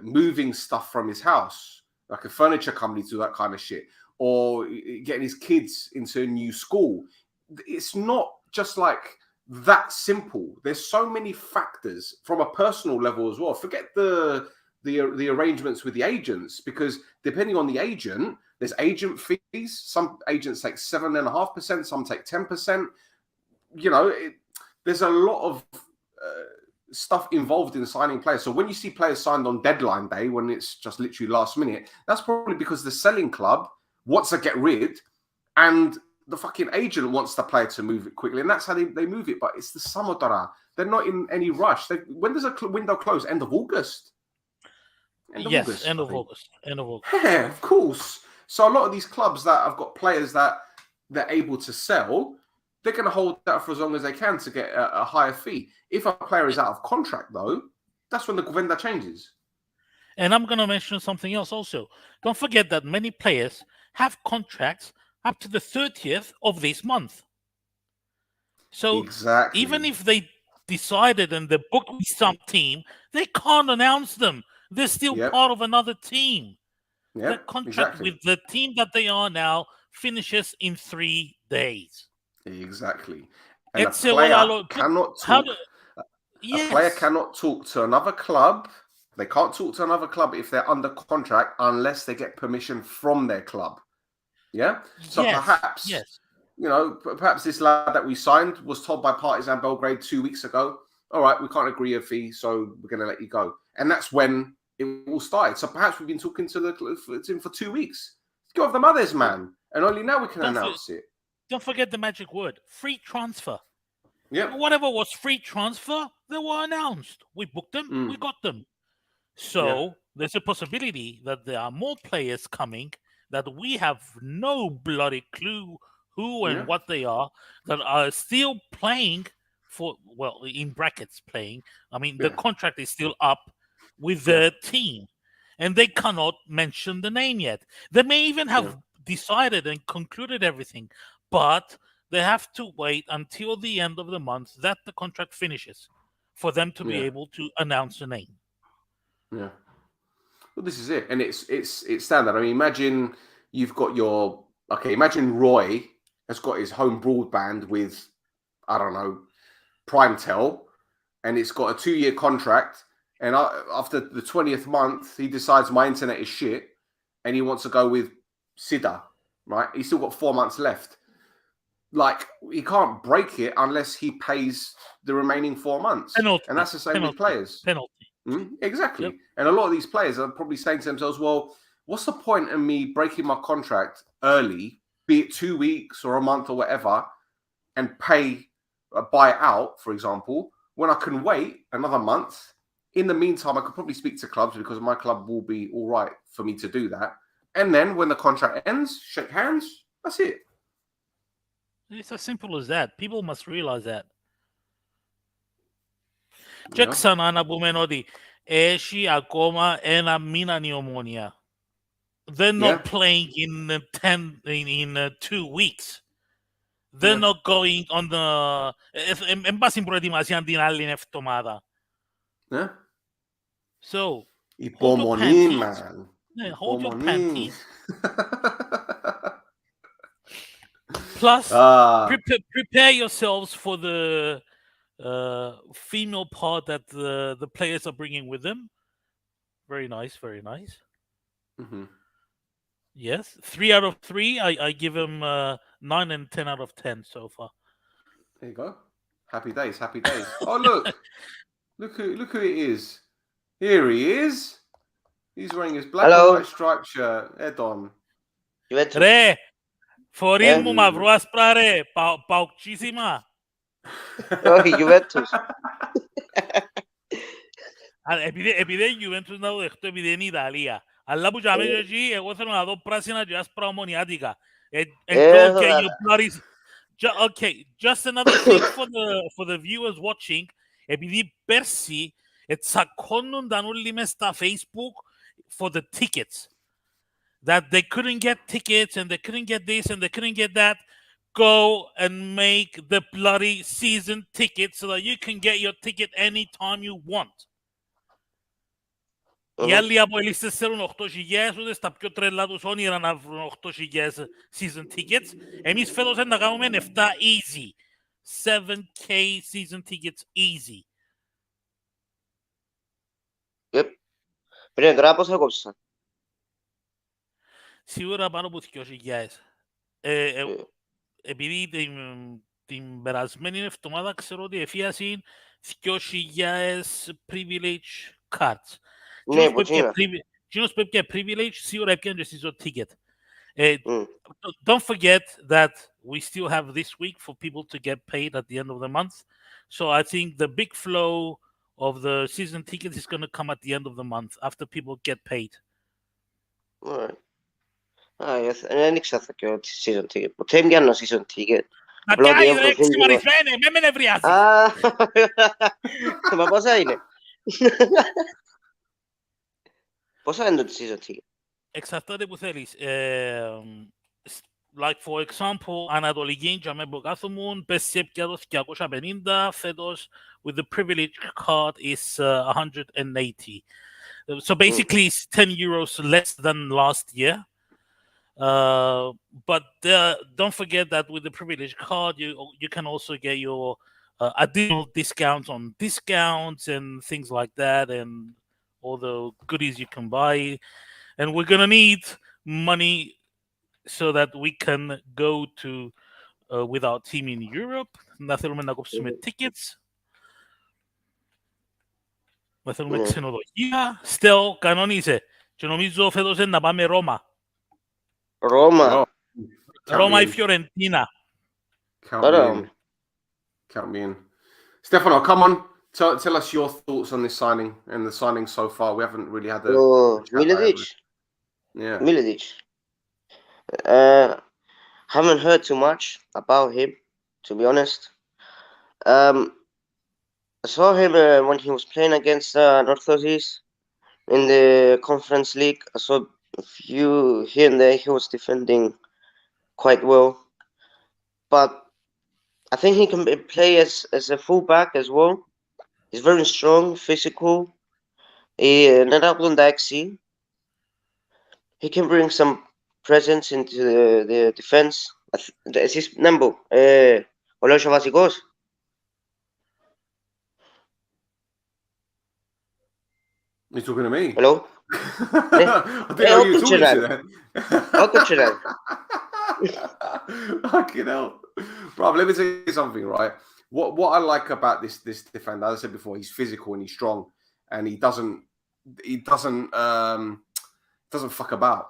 moving stuff from his house, like a furniture company to do that kind of shit, or getting his kids into a new school. It's not just like that simple. There's so many factors from a personal level as well. Forget the arrangements with the agents, because depending on the agent, there's agent fees. Some agents take 7.5%, some take 10%. There's a lot of stuff involved in signing players. So when you see players signed on deadline day, when it's just literally last minute, that's probably because the selling club wants to get rid, and the fucking agent wants the player to move it quickly, and that's how they move it. But it's the Samodara. They're not in any rush. When does a window close? End of August? End of August. Yeah, of course. So a lot of these clubs that have got players that they're able to sell, they're going to hold that for as long as they can to get a higher fee. If a player is out of contract, though, that's when the vendor changes. And I'm going to mention something else also. Don't forget that many players have contracts up to the 30th of this month. So exactly, even if they decided and they booked with some team, they can't announce them. They're still part of another team. The contract with the team that they are now finishes in 3 days. Exactly. And It's a player cannot talk. A player cannot talk to another club. They can't talk to another club if they're under contract unless they get permission from their club. Yeah. So perhaps this lad that we signed was told by Partizan Belgrade 2 weeks ago, all right, we can't agree a fee, so we're going to let you go. And that's when it all started. So perhaps we've been talking to him for 2 weeks. Go off the mothers, man. And only now we can announce it. Don't forget the magic word, free transfer. Yeah. Whatever was free transfer, they were announced. We booked them, we got them. So there's a possibility that there are more players coming that we have no bloody clue who and what they are, that are still playing for, well, in brackets playing. I mean, the contract is still up with the team, and they cannot mention the name yet. They may even have decided and concluded everything, but they have to wait until the end of the month that the contract finishes for them to be able to announce the name. Yeah. Well, this is it. And it's standard. I mean, imagine you've got imagine Roy has got his home broadband with, I don't know, Primetel, and it's got a 2-year contract. And after the 20th month, he decides my internet is shit and he wants to go with Sida, right? He's still got 4 months left. Like, he can't break it unless he pays the remaining 4 months. Penalty. And that's the same with players. Penalty. Exactly. Yep. And a lot of these players are probably saying to themselves, well, what's the point in me breaking my contract early, be it 2 weeks or a month or whatever, and pay a buyout, for example, when I can wait another month? In the meantime, I could probably speak to clubs because my club will be all right for me to do that. And then when the contract ends, shake hands. That's it. It's as simple as that. People must realize that. Jackson Anabumenodi, Eshi Akoma and Mina Pneumonia. They're not playing in 2 weeks. They're not going on the. Embassy προετοιμασία την άλλη εβδομάδα. Yeah. So. Υπομονή, man. Hold your panties. Plus, prepare yourselves for the female part that the players are bringing with them. Very nice, very nice. Mm-hmm. Yes, 3 out of 3. I give him 9 and 10 out of 10 so far. There you go. Happy days, happy days. Oh, look who it is. Here he is. He's wearing his black and white striped shirt. Edon. Ρε, φορείς μου μαυρού άσπρα ρε, παουξίσιμα. Όχι, Juventus. Επειδή η Juventus να το δεχτώ, επειδή είναι Ιταλία. Αλλά που και εκεί, εγώ θέλω να δω πράσινα και άσπρα ομονιάτικα. Okay, just another thing for the viewers watching. Επειδή πέρσι τσακώνονταν όλοι μες στα Facebook for the tickets. That they couldn't get tickets and they couldn't get this and they couldn't get that. Go and make the bloody season ticket so that you can get your ticket anytime you want. Οι άλλοι αποελίστες θέλουν 8.000, ούτε στα πιο τρελά τους όνειρα να βρουν 8.000 season tickets. Εμείς φέτος να κάνουμε 7 easy. 7K season tickets easy. Yep. Πριν τώρα πώς θα κόψαν. Σίγουρα πάνω από 2.000. Επειδή την περασμένη εβδομάδα ξέρω ότι εφίασαν 2.000 privilege cards. Ναι, που είναι. Κοινός που έπια privilege, σίγουρα έπιαν και στο ticket. Don't forget that we still have this week for people to get paid at the end of the month. So I think the big flow of the season tickets is going to come at the end of the month after people get paid. Alright. Yes, δεν ήξερα και ότι season ticket. Ποτέ μοιάνω season ticket. Να κάνει ρε ξεμαρισμένε, με νευριάζει. Μα πόσα είναι. Πόσα είναι το season ticket. Εξαρτάται που θέλεις. Like for example, Ανατολική για με που κάθομουν, πες έπια το 250, φέτος with the privilege card is 180. So basically it's 10 euros less than last year. But don't forget that with the privilege card, you can also get your additional discounts on discounts and things like that, and all the goodies you can buy. And we're gonna need money so that we can go to with our team in Europe. Να θέλουμε να κόψουμε tickets. Να θέλουμε ξενοδοχεία. Stel, κανονίσε. Και νομίζω φέτος να πάμε Ρώμα. Ρώμα. Ρώμα ή Φιωρεντίνα. Count me in. Stefano, come on. Tell us your thoughts on this signing and the signing so far. We haven't really had the Miletic. Yeah. Miletic. Haven't heard too much about him, to be honest. I saw him when he was playing against North-East in the Conference League. I saw a few here and there. He was defending quite well, but I think he can play as a fullback as well. He's very strong, physical. He can bring some presence into the defense. Εσείς, Νέμπο, ο Λόγος ο βασικός. You talking to me? Hello? I didn't know you were talking to that. Okay, Fucking hell. Bro, let me tell you something, right? What I like about this defender, as I said before, he's physical and he's strong, and he doesn't fuck about.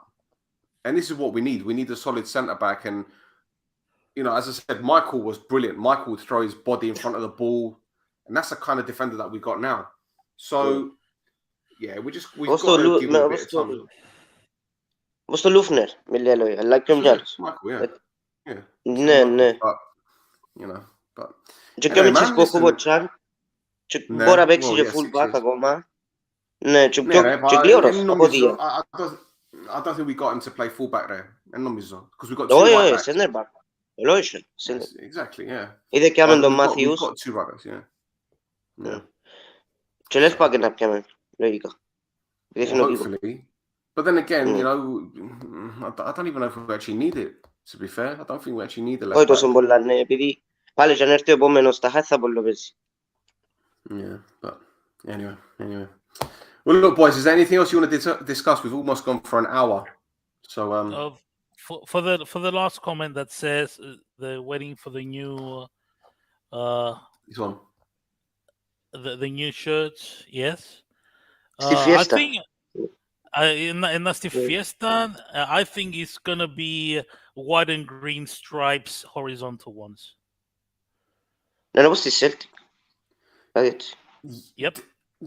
And this is what we need. We need a solid centre back. And you know, as I said, Michael was brilliant. Michael would throw his body in front of the ball, and that's the kind of defender that we got now. So yeah, we've got to give him a bit of time. Πώς το Λούφνερ, με λίγα λόγια, αλλά και ο μυαλός. Michael, yeah. Ναι. But, you know, but... Και ο Μίτσις που έχω ποτσάν, και μπορεί να παίξει και fullback ακόμα. Ναι, και γλύωρος, από δύο. I don't think we got him to play fullback there. And νομίζω, because we got two right right backs. Center back. Exactly, yeah. Είδε και άμεν τον Matthews. We've got two right backs, yeah. Και left back να πιάμε, λογικά. Hopefully. But then again, you know, I don't even know if we actually need it, to be fair. I don't think we actually need the left back. Όχι τόσο πολλά, ναι, επειδή πάλι και αν έρθει ο επόμενος στα χάθη θα μπορεί παίζει. Yeah, but anyway. Well, look, boys, is there anything else you want to discuss? We've almost gone for an hour. So, for the last comment that says they're waiting for the new this one. The new shirts, yes. I think in the Fiesta, I think it's gonna be white and green stripes, horizontal ones. No, what's the Celtic? Yep.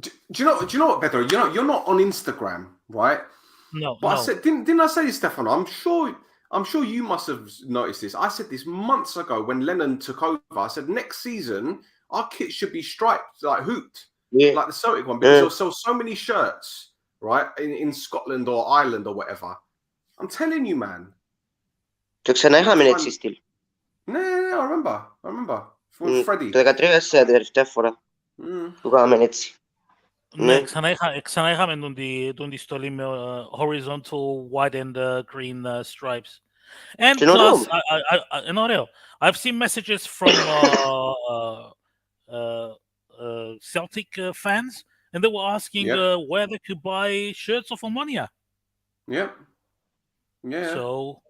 Do you know what, Pedro? You're not on Instagram, right? No. But I said, didn't I say, Stefano? I'm sure you must have noticed this. I said this months ago when Lennon took over. I said next season our kit should be striped, like hooped, like the Celtic one, because they'll sell so many shirts, right, in Scotland or Ireland or whatever. I'm telling you, man. Το ξανά είχαμε έτσι στυλ. Ναι, I remember. With Freddie. Το 13 τελευταία φορά. Το κάναμε έτσι. Ναι, ξανά είχαμε τον τη στολή με horizontal white and green stripes. And plus, I've seen messages from Celtic fans, and they were asking where they could buy shirts of Omonoia. Yeah. So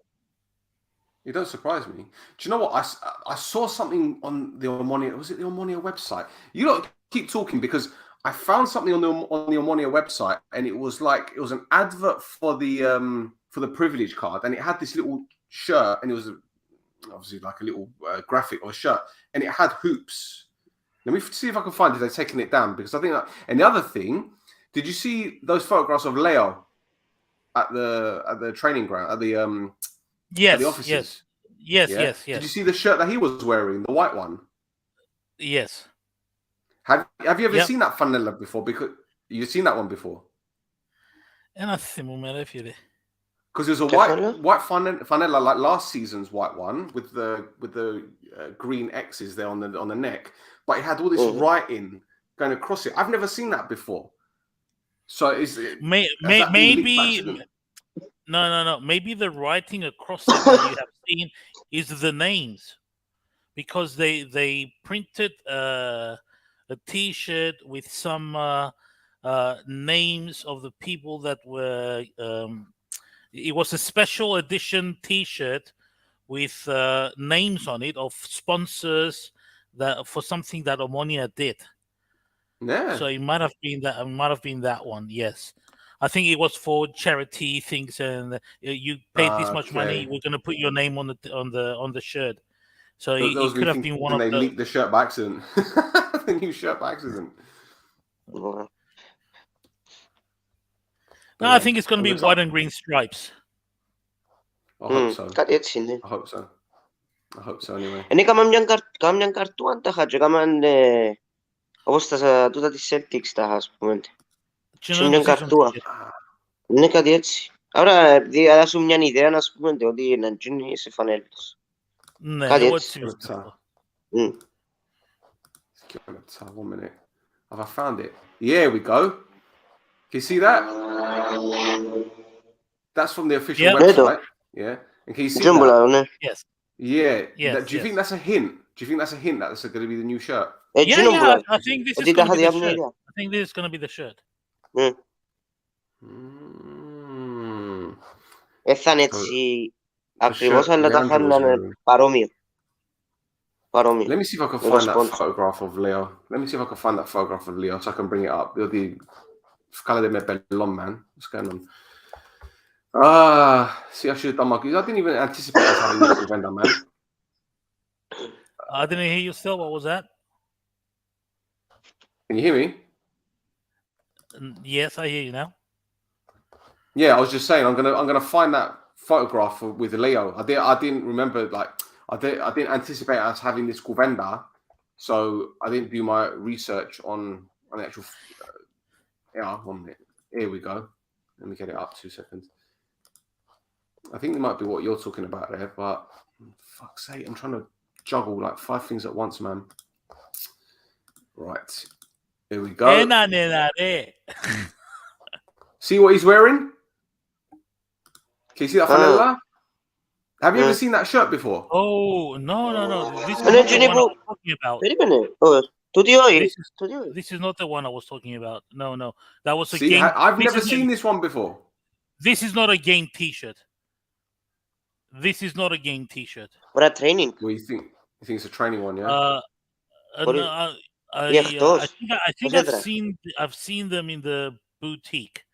it doesn't surprise me. Do you know what? I saw something on the Omonoia. Was it the Omonoia website? You don't keep talking because I found something on the Omonoia website, and it was an advert for the privilege card, and it had this little shirt, and it was obviously like a little graphic or shirt, and it had hoops. Let me see if I can find it. They're taking it down because I think that. And the other thing, did you see those photographs of Leo at the training ground at the yes, at the offices? Yes. Did you see the shirt that he was wearing, the white one? Yes. Have you ever seen that Fanella before? Because you've seen that one before. Because there's a white Fanella like last season's white one with the green X's there on the neck, but it had all this writing going across it. I've never seen that before. So maybe no. Maybe the writing across it that you have seen is the names, because they printed a T-shirt with some names of the people that were. It was a special edition T-shirt with names on it of sponsors that for something that Omonoia did. Yeah. So it might have been that one. Yes, I think it was for charity things, and you paid this much money, we're going to put your name on the shirt. So it could have been one of they leaked the shirt by accident. The new shirt by accident. No, I think it's going to be white and green stripes. I hope so. Κάτι έτσι είναι. I hope so anyway. Είναι κάμιαν καρτούαν τα χάτια, κάμιαν όπως τα τούτα της Celtics τα ας πούμε. Σε μιαν καρτούα. Είναι κάτι έτσι. Άρα θα σου μια ιδέα να πούμε ότι είναι γίνει σε φανέλες. Ναι, κάτι έτσι. One minute. Have I found it? Yeah, we go. Can you see that? That's from the official website. Yeah. And can you see that? Yes. Yeah. Do you think that's a hint? Do you think that's a hint that that's going to be the new shirt? Yeah. I think this is going to be the shirt. I think this is going to be the shirt. Θα είναι έτσι ακριβώς, αλλά τα χάνανε παρόμοιο. Let me see if I can find that photograph of Leo. Let me see if I can find that photograph of Leo so I can bring it up. Scala me bellon, man. What's going on? See, I should have done my. I didn't even anticipate us having this vendor, man. I didn't hear you still. What was that? Can you hear me? Yes, I hear you now. Yeah, I was just saying I'm gonna find that photograph with Leo. I didn't remember, like I didn't anticipate us having this Govenda, so I didn't do my research on the actual. 1 minute. Here we go. Let me get it up 2 seconds. I think it might be what you're talking about there, but fuck's sake, I'm trying to juggle like 5 things at once, man. Right. Here we go. See what he's wearing? Can you see that Fanella? Have you ever seen that shirt before? Oh, no. This is not the one I was talking about. This is not the one I was talking about. No. That was a game. I've never seen this one before. This is not a game T-shirt. This is not a game T-shirt. What a training. Well, you think it's a training one, yeah? I think I've seen them in the boutique.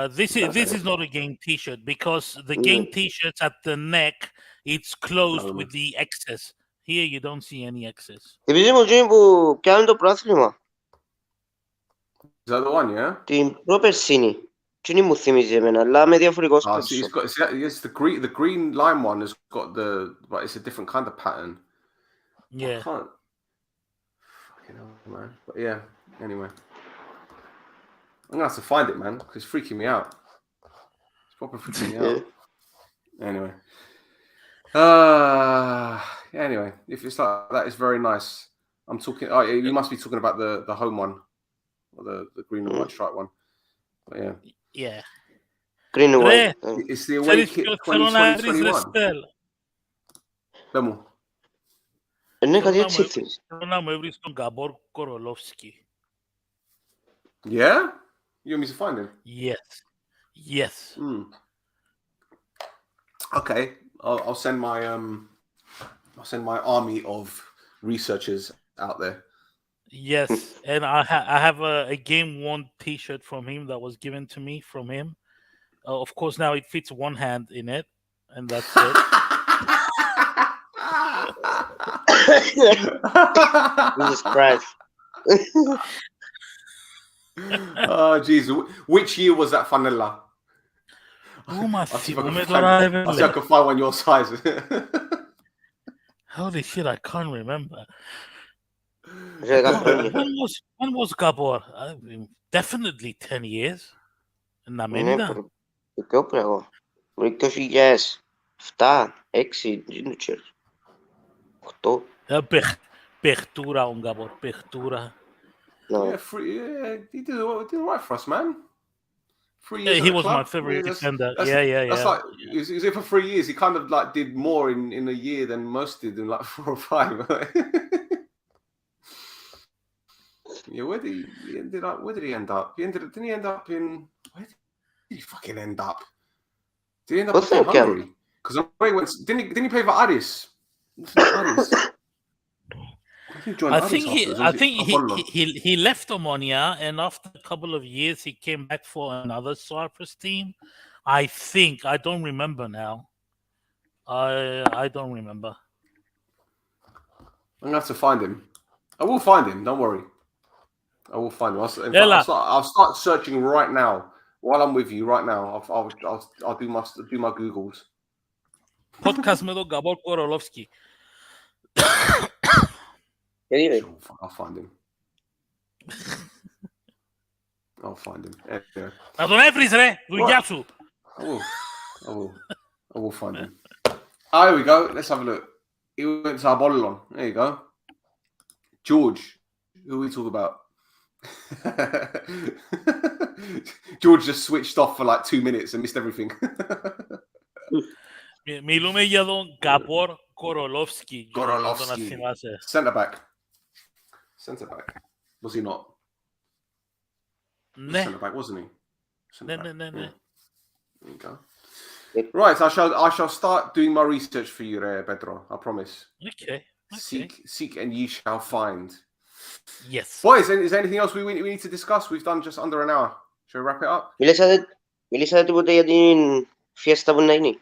This is not a game T-shirt because the game T-shirts at the neck, it's closed with the excess. Here you don't see any excess. Is that the one, yeah? Την πρόπερσινή. Τι μου θυμίζει εμένα, αλλά με διαφορετικό See, it's σπonsor. got it's the green lime one has got but it's a different kind of pattern. Yeah. I can't. Fucking hell, man. But yeah. Anyway, I'm gonna have to find it, man, because it's freaking me out. It's proper freaking me out. Anyway. Anyway, if it's like that, it's very nice. I'm talking. Oh, you must be talking about the home one, or the green and white stripe one. But yeah. Yeah. Green and Ρε, white. It's the away ξέρεις kit ποιο θέλω να βρεις, ρε 2021. Στέλ? Demo. Ναι, κάτι έτσι θυμίζει. Θέλω να μου έβρεις τον Γκαμπόρ Κορολόφσκι. Yeah? You want me to find him? Yes. Yes. Okay. I'll send my army of researchers out there. Yes. And I have a game one T-shirt from him that was given to me from him. Of course, now it fits one hand in it, and that's it. Jesus Christ. Oh, jeez. Which year was that Fanella? Πού I'll see if I θυμούμαι can τώρα, find- I'll see if I can find one your size. Holy shit, I can't remember. Ρε, 10 χρόνια. When was Gabor? Definitely 10 years. Να Ναι, μένει. πιο πράγμα. 2007, 6, δεν ξέρω. 8. Παιχτούρα ο Γκαμπόρ, παιχτούρα. Yeah, he did all right for us, man. 3 years. Yeah, at he the was club. my favorite defender. That's Yeah. like he was here for 3 years. He kind of like did more in a year than most did in like 4 or 5. Yeah, where did he end up? Didn't he end up in? Where did he fucking end up? Did he end up What's in that again? Hungary? Because he went. Didn't he play for Aris? Aris. I think he left Omonoia, and after a couple of years he came back for another Cyprus team. I don't remember now. I don't remember. I'm gonna have to find him. I will find him. Don't worry. I will find him. I'll start searching right now while I'm with you. Right now, I'll do my Googles. Podcast με τον Γκαμπόρ Κορολόφσκι. I'll find him. I'll find him. Yeah. Να τον έβρεις ρε, δουλειά σου. I will find him. Here we go. Let's have a look. He went to Apollon. There you go. George. Who are we talking about? George just switched off for like 2 minutes and missed everything. Μιλούμε για τον Γκαμπόρ Κορολόφσκι. Centre back. Was he not? Ναι. Centre back, wasn't he? Ναι. There you go. Right, I shall start doing my research for you, Pedro. I promise. Okay. Seek and ye shall find. Yes. Boys, is there anything else we need to discuss? We've done just under an hour. Shall we wrap it up? Μιλήσατε τίποτα για την φιέστα που να είναι.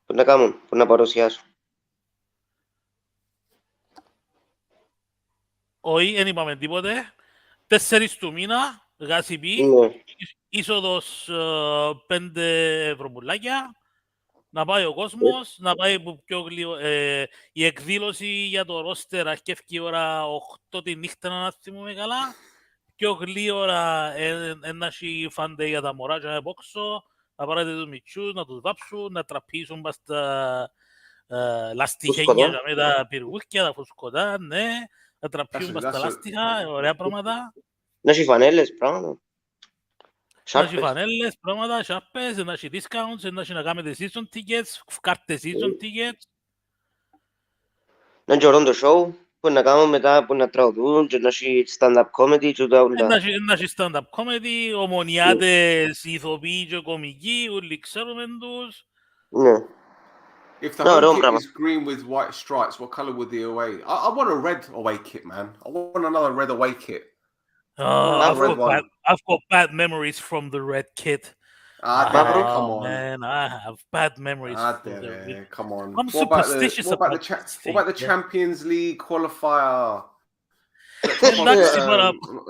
Που να κάνουν, που να παρουσιάσουν. Όχι, δεν είπαμε τίποτε. 4 του μήνα, γάσιπι, είσοδος 5 ευρωπουλάκια, να πάει ο κόσμος, να πάει πιο γλυο, η εκδήλωση για το ρόστερ αρχεύει ώρα 8 τη νύχτα, να θυμούμε καλά, πιο γλύωρα να έχει φάντε για τα μωράκια να πόξω, να πάρετε τους μητσούς, να τους βάψουν, να τραπήσουν πας τα λαστιχένια με τα πυργούθκια, τα φουσκωτά, ναι. Να τραπιούν πας τα λάστιχα, ωραία πράγματα. Να έχει φανέλες, πράγματα. Να έχει φανέλες, πράγματα, σάρπες, να έχει discounts, να έχει να κάνετε season tickets, κάρτες season tickets. Να έχει ωραίο το show, που να κάνουν μετά, που να τραγουδούν, και να έχει stand-up comedy, και τα όλα. Να έχει stand-up comedy, ομονιάτες, ηθοποιοί και κομικοί, όλοι ξέρουμε τους. Ναι. If the home kit is green with white stripes, what colour would the away? I want a red away kit, man. I want another red away kit. I've got bad memories from the red kit. Come on, man, I have bad memories. Come on. I'm superstitious what about the Champions League qualifier?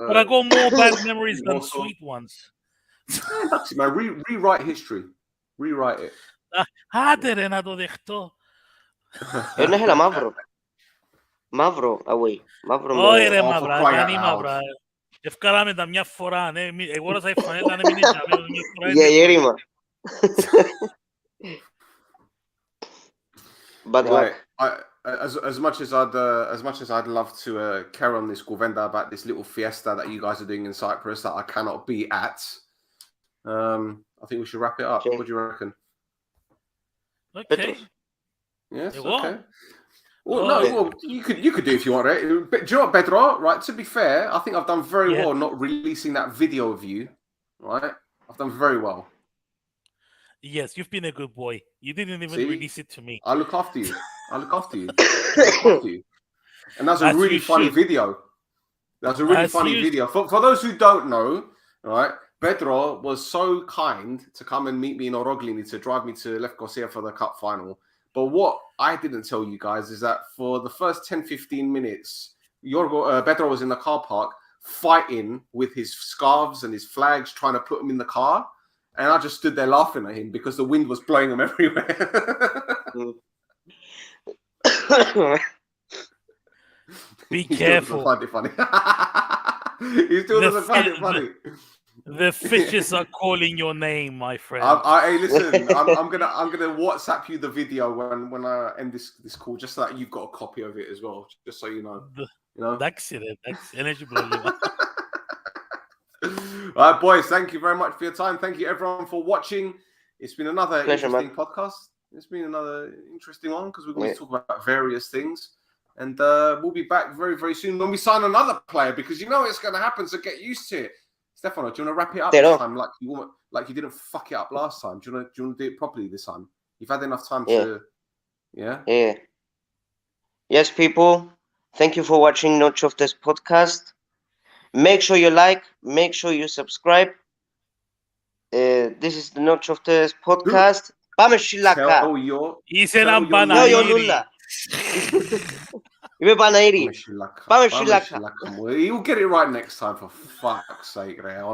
But I got more bad memories than sweet ones. εντάξει, man. Rewrite history. Rewrite it. Άντε ρε να το δεχτώ. Είναι ένα μαύρο. Μαύρο, away. Μαύρο Όχι με... ρε Oh, μαύρα, for crying κάνει out μαύρα. loud. Ευκάλαμε τα μια φορά, ναι. Εγώ ρώσα η φανέλα, ναι, μην είναι μια φορά. Για γέρημα. Bad luck. As much as I'd love to carry on this Govenda about this little fiesta that you guys are doing in Cyprus that I cannot be at, I think we should wrap it up. Okay. What do you reckon? Okay. Yes. It will. Okay. Well, Oh, no, yeah. well, you could do if you want, right? But do you know what, Pedro? Right, to be fair, I think I've done very Yeah. well not releasing that video of you. Right, I've done very well. Yes, you've been a good boy. You didn't even See? release it to me. I look after you. I look after you. I look after you. And that's a As really you funny should. video. That's a really As funny you video. For those who don't know, right, Pedro was so kind to come and meet me in Oroglini to drive me to Lefkosia for the cup final. But what I didn't tell you guys is that for the first 10-15 minutes, Pedro was in the car park fighting with his scarves and his flags, trying to put them in the car. And I just stood there laughing at him because the wind was blowing them everywhere. Be He still careful. doesn't find it funny. He still The doesn't find it fi- funny. The fishes are calling your name, my friend. Hey, listen, I'm gonna WhatsApp you the video when I end this call, just so that you've got a copy of it as well, just so you know. You know. Εντάξει, energy πρόβλημα. All right, boys. Thank you very much for your time. Thank you, everyone, for watching. It's been another Pleasure, interesting man. podcast. It's been another interesting one because we're going to talk about various things, and we'll be back very, very soon when we sign another player because you know it's going to happen. So get used to it. Stefano, do you want to wrap it up this time like you didn't fuck it up last time? Do you want to do it properly this time? You've had enough time to, yeah. Yes, people. Thank you for watching Notch of this podcast. Make sure you like. Make sure you subscribe. This is the Notch of this podcast. Πάμε σιλάκα. Είσαι ένα Yo, μπαναήρι. Lula. Είμαι Παναήρη. Πάμε σιλάκα. You'll get it right next time, for fuck's sake, Real.